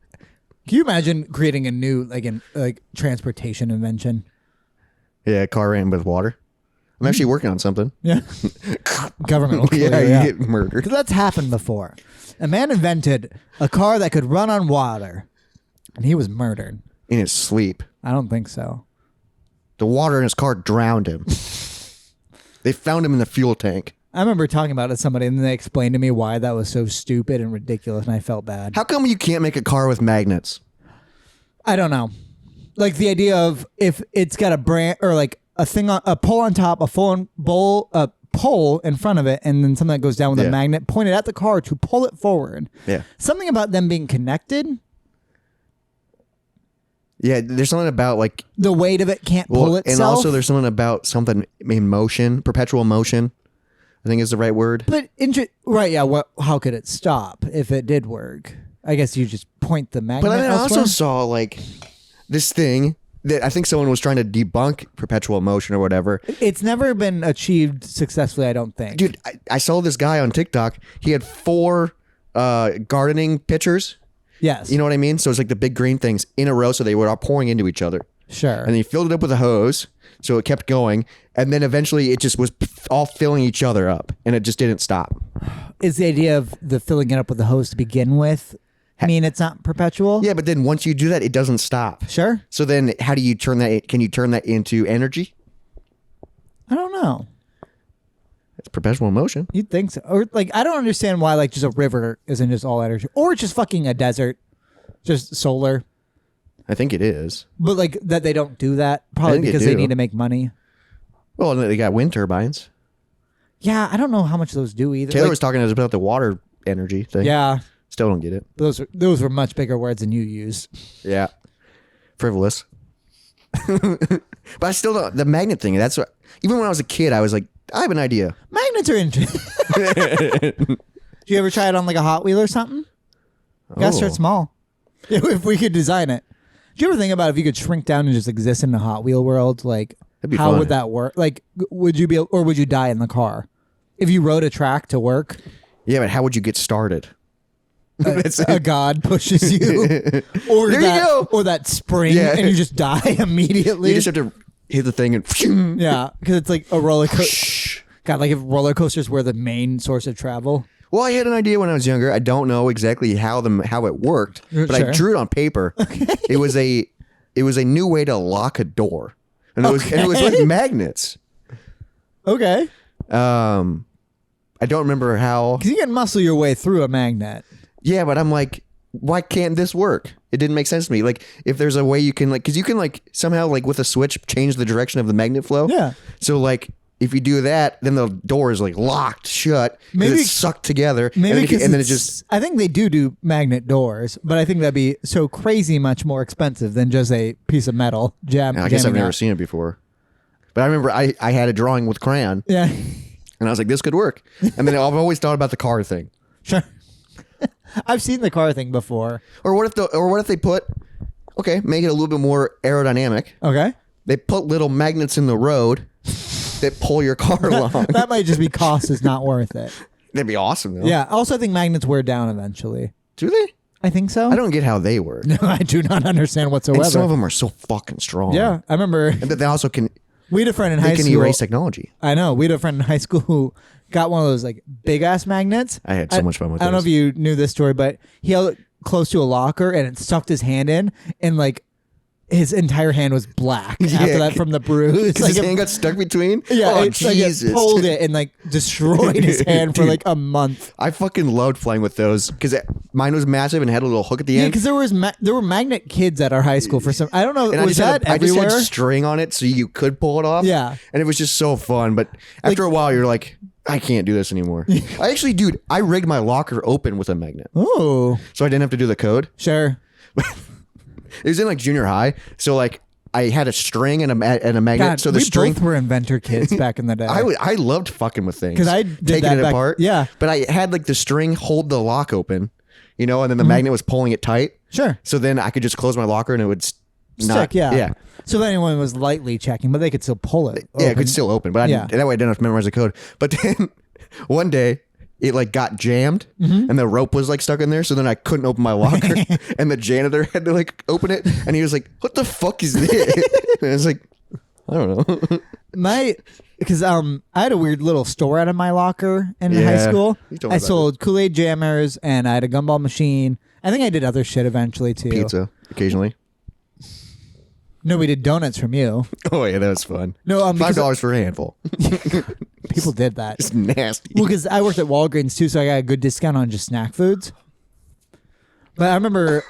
Can you imagine creating a new transportation invention? Yeah, a car ran with water. I'm actually working on something. Yeah. Government will kill Yeah, you. you get murdered. Because that's happened before. A man invented a car that could run on water, and he was murdered. In his sleep. I don't think so. The water in his car drowned him. They found him in the fuel tank. I remember talking about it to somebody, and they explained to me why that was so stupid and ridiculous, and I felt bad. How come you can't make a car with magnets? I don't know. Like the idea of if it's got a brand or like a thing on a pole on top, a pole in front of it, and then something that goes down with a magnet pointed at the car to pull it forward. Yeah. Something about them being connected. Yeah, there's something about like The weight of it can't pull itself. and also there's something about something in motion, perpetual motion. I think is the right word. But right, yeah. How could it stop if it did work? I guess you just point the magnet. But I elsewhere. also saw like this thing that I think someone was trying to debunk perpetual motion or whatever. It's never been achieved successfully, I don't think. Dude, I saw this guy on TikTok. He had 4 gardening pitchers. Yes. You know what I mean? So it's like the big green things in a row, so they were all pouring into each other. Sure. And he filled it up with a hose, so it kept going. And then eventually it just was all filling each other up, and it just didn't stop. Is the idea of the filling it up with the hose to begin with mean it's not perpetual? Yeah, but then once you do that, it doesn't stop. Sure. So then how do you turn that? Can you turn that into energy? I don't know. It's perpetual motion. You'd think so. Or like, I don't understand why like just a river isn't just all energy, or just fucking a desert, just solar. I think it is. But like that they don't do that probably think they because they do. need to make money. Well, and they got wind turbines. Yeah, I don't know how much those do either. Taylor Like, was talking to us about the water energy thing. yeah, Still don't get it. those were much bigger words than you used. Yeah. Frivolous. But I still don't. The magnet thing, that's what. Even when I was a kid, I was like, I have an idea. Magnets are interesting. Do you ever try it on like a Hot Wheel or something? You gotta start Oh. small. If we could design it. Do you ever think about if you could shrink down and just exist in a Hot Wheel world? Like, That'd be how fun. would that work? Like, would you be, or would you die in the car? If you rode a track to work, Yeah, but how would you get started? a god pushes you, or There you that, go. or that spring, Yeah. and you just die immediately. You just have to hit the thing and. Yeah, because it's like a roller coaster. God, like if roller coasters were the main source of travel. Well, I had an idea when I was younger. I don't know exactly how it worked, but I Sure. drew it on paper. It was a new way to lock a door, and it was with magnets. Okay, I don't remember how. because you can muscle your way through a magnet. Yeah, but I'm like, why can't this work? It didn't make sense to me. Like, if there's a way you can, like, because you can, like, somehow, like, with a switch, change the direction of the magnet flow. Yeah. So, like, if you do that, then the door is, like, locked shut. Maybe it's sucked together. Maybe and then it just. I think they do magnet doors, but I think that'd be so crazy much more expensive than just a piece of metal jam. I guess I've jamming never out. seen it before. But I remember I had a drawing with crayon, Yeah, and I was like, this could work. And then I've always thought about the car thing. sure. I've seen the car thing before. Or what if they put, okay, make it a little bit more aerodynamic. Okay, They put little magnets in the road that pull your car along. that might just be cost is not worth it. That'd be awesome, though. Yeah. Also, I think magnets wear down eventually. Do they? I think so. I don't get how they work. No, I do not understand whatsoever. And some of them are so fucking strong. Yeah, I remember And that they also can we had a friend in high they can school. erase technology. I know. We had a friend in high school who got one of those like big ass magnets. I had so much fun with I don't know those. if you knew this story, but he held it close to a locker and it stuffed his hand in, and like his entire hand was black after that from the bruise. Because his hand got stuck between? Yeah, Oh, Jesus. Like it pulled it and like destroyed his hand for like a month. I fucking loved playing with those because mine was massive and had a little hook at the Yeah, end. because there were magnet kids at our high school for some. I don't know. And Was that I just everywhere? had string on it so you could pull it off. Yeah. And it was just so fun. But after a while, you're like, I can't do this anymore. I actually, dude, I rigged my locker open with a magnet. Oh, So I didn't have to do the code. sure. It was in like junior high. So like I had a string and a magnet. God, so the we string. both were inventor kids back in the day. I loved fucking with things 'Cause I did taking that it back- apart. yeah. But I had like the string hold the lock open, and then the magnet was pulling it tight. Sure. So then I could just close my locker and it would not. Stick, yeah. Yeah. So then anyone was lightly checking, but they could still pull it. Yeah, it open. could still open, but Yeah. that way I didn't have to memorize the code. But then one day it like got jammed and the rope was like stuck in there, so then I couldn't open my locker, and the janitor had to like open it, and he was like, "What the fuck is this?" And I was like, "I don't know." Because I had a weird little store out of my locker in high Yeah, school. you told me I about sold Kool-Aid jammers and I had a gumball machine. I think I did other shit eventually too. Pizza occasionally. No, we did donuts from you. Oh yeah, that was fun. No, because $5 for a handful. people did that. It's nasty. Well, because I worked at Walgreens too, so I got a good discount on just snack foods. But I remember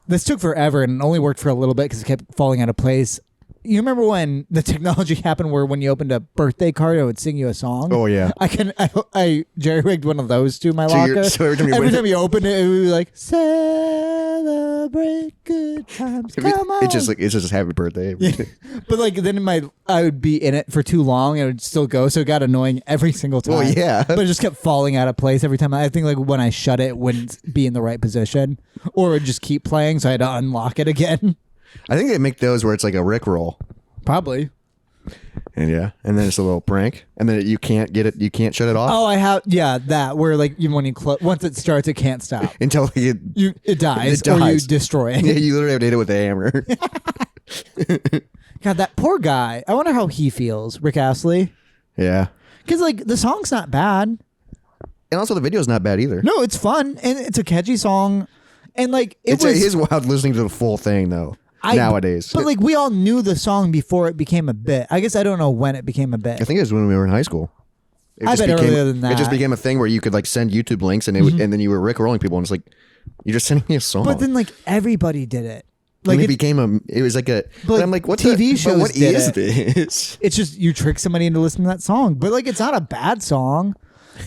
this took forever and it only worked for a little bit because it kept falling out of place. You remember when the technology happened where when you opened a birthday card, it would sing you a song? Oh, yeah. I jerry-rigged one of those to my locker. so every time you open it, it would be like, celebrate good times, come on. It's just happy birthday. But like then I would be in it for too long and it would still go, so it got annoying every single time. Well, yeah. But it just kept falling out of place every time. I think like when I shut it, it wouldn't be in the right position, or it would just keep playing, so I had to unlock it again. I think they make those where it's like a Rickroll. Probably. And and then it's a little prank, and then you can't shut it off Oh, I have that where like even when you once it starts, it can't stop. until It dies, It or you dies. destroy it. Yeah, you literally have to hit it with a hammer. God, that poor guy. I wonder how he feels, Rick Astley. Yeah, Because like the song's not bad. and also the video's not bad either. No, it's fun and it's a catchy song, and like it Is wild listening to the full thing though. Nowadays, But like we all knew the song before it became a bit. I guess I don't know when it became a bit. I think it was when we were in high school. It I just bet earlier than that. It just became a thing where you could like send YouTube links, and and then you were Rickrolling people, and it's like you're just sending me a song. But then like everybody did it. Like Like it became it was like a. But like, I'm like, what TV shows What did is it. this? It's just you trick somebody into listening to that song. But like it's not a bad song.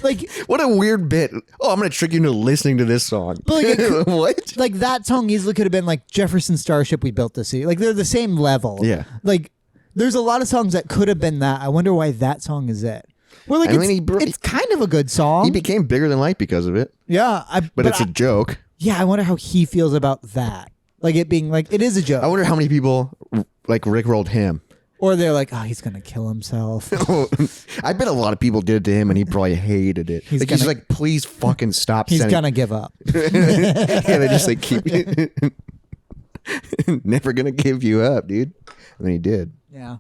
Like What a weird bit. Oh, I'm gonna trick you into listening to this song. But like what? like that song easily could have been like Jefferson Starship We Built the City. Like they're the same level. Yeah. Like there's a lot of songs that could have been that. I wonder why that song is it. Well, like I mean, it's kind of a good song. He became bigger than life because of it. Yeah, But it's a joke. yeah. I wonder how he feels about that. Like it being like it is a joke. I wonder how many people like Rickrolled him. Or they're like, oh, he's gonna kill himself. I bet a lot of people did it to him, and he probably hated it. He's gonna- like, please fucking stop. He's sending. gonna give up. Yeah, they just like keep never gonna give you up, dude. And then he did. Yeah,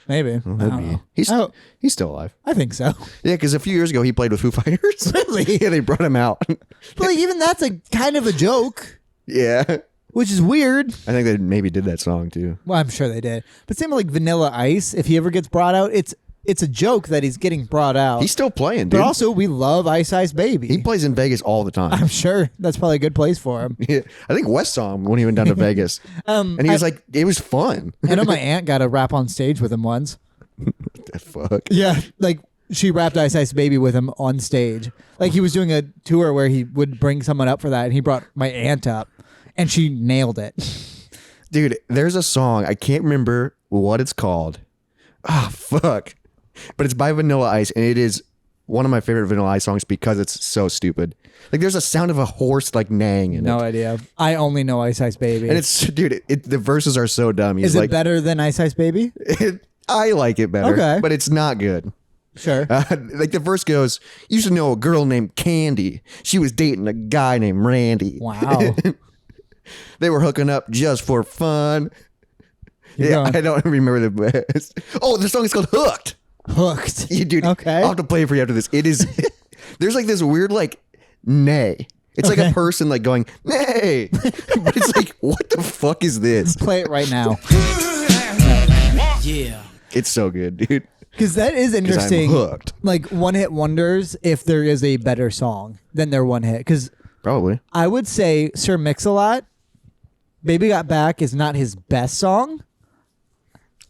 maybe. I don't know. He's Oh, he's still alive. I think so. Yeah, because a few years ago he played with Foo Fighters. Really? Yeah, they brought him out. But like, even that's a kind of a joke, Yeah, which is weird. I think they maybe did that song too. Well, I'm sure they did. But same with like Vanilla Ice. If he ever gets brought out, it's a joke that he's getting brought out. He's still playing, dude. but also, we love Ice Ice Baby. He plays in Vegas all the time. I'm sure that's probably a good place for him. Yeah, I think Wes saw him when he went down to Vegas, and he was like, "It was fun." I know my aunt got a rap on stage with him once. Fuck. Yeah, like she rapped Ice Ice Baby with him on stage. Like he was doing a tour where he would bring someone up for that, and he brought my aunt up, and she nailed it. Dude, there's a song, I can't remember what it's called. Ah, fuck. But it's by Vanilla Ice, and it is one of my favorite Vanilla Ice songs because it's so stupid. Like, there's a sound of a horse, like, neighing in No it. idea. I only know Ice Ice Baby. And it's, dude, the verses are so dumb. He's Is like, it better than Ice Ice Baby? I like it better, Okay. but it's not good. Sure. Like, the verse goes, used to know a girl named Candy. She was dating a guy named Randy. Wow. They were hooking up just for fun. Keep Yeah, going. I don't remember the best. Oh, the song is called Hooked. Hooked. You dude. Okay. I'll have to play it for you after this. It is. There's like this weird like nay. It's like a person like going nay, but it's like what the fuck is this? Play it right now. Yeah. It's so good, dude. Because that is interesting. I'm hooked. Like one hit wonders if there is a better song than their one hit. Because Probably. I would say Sir Mix-a-Lot, Baby Got Back is not his best song.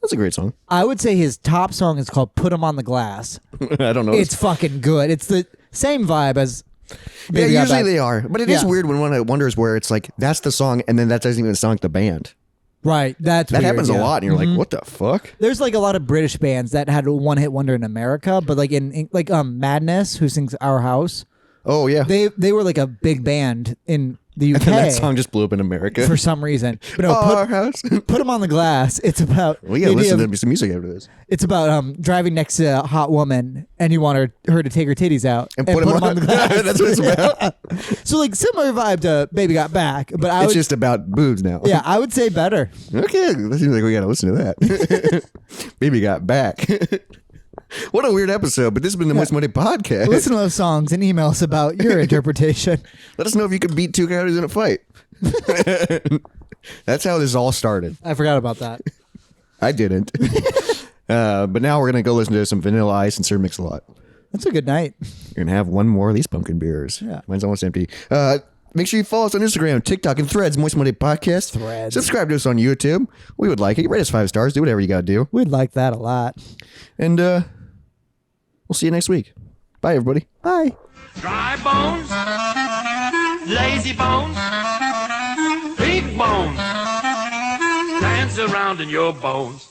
That's a great song. I would say his top song is called Put 'Em on the Glass. I don't know. It's fucking good. It's the same vibe as Baby yeah, Got usually Back. they are. But it is Yeah. weird when one wonders where it's like, that's the song, and then that doesn't even sound like the band. Right. That's That weird, happens yeah. a lot, and you're like, what the fuck? There's like a lot of British bands that had a one hit wonder in America, but like in like Madness, who sings Our House, Oh, yeah. they were like a big band in the UK and that song just blew up in America. for some reason. But no, Our house. put them on the glass. It's about We gotta the idea listen of- to some music after this. It's about driving next to a hot woman and you want her to take her titties out And put 'em on the glass. That's what it's about. So like similar vibe to Baby Got Back, but I It's would just about boobs now. yeah, I would say better. Okay, that seems like we gotta listen to that. Baby got back. What a weird episode, but this has been the Moist Monday podcast. Listen to those songs and email us about your interpretation. Let us know if you could beat two coyotes in a fight. That's how this all started. I forgot about that. I didn't. But now we're gonna go listen to some Vanilla Ice and Sir Mix-a-Lot. That's a good night. You're gonna have one more of these pumpkin beers. Yeah. Mine's almost empty. Make sure you follow us on Instagram, TikTok, and Threads, Moist Monday Podcast. Threads. Subscribe to us on YouTube. We would like it. Rate us 5 stars. Do whatever you gotta do. We'd like that a lot. And we'll see you next week. Bye, everybody. Bye. Dry bones, lazy bones, big bones, dance around in your bones.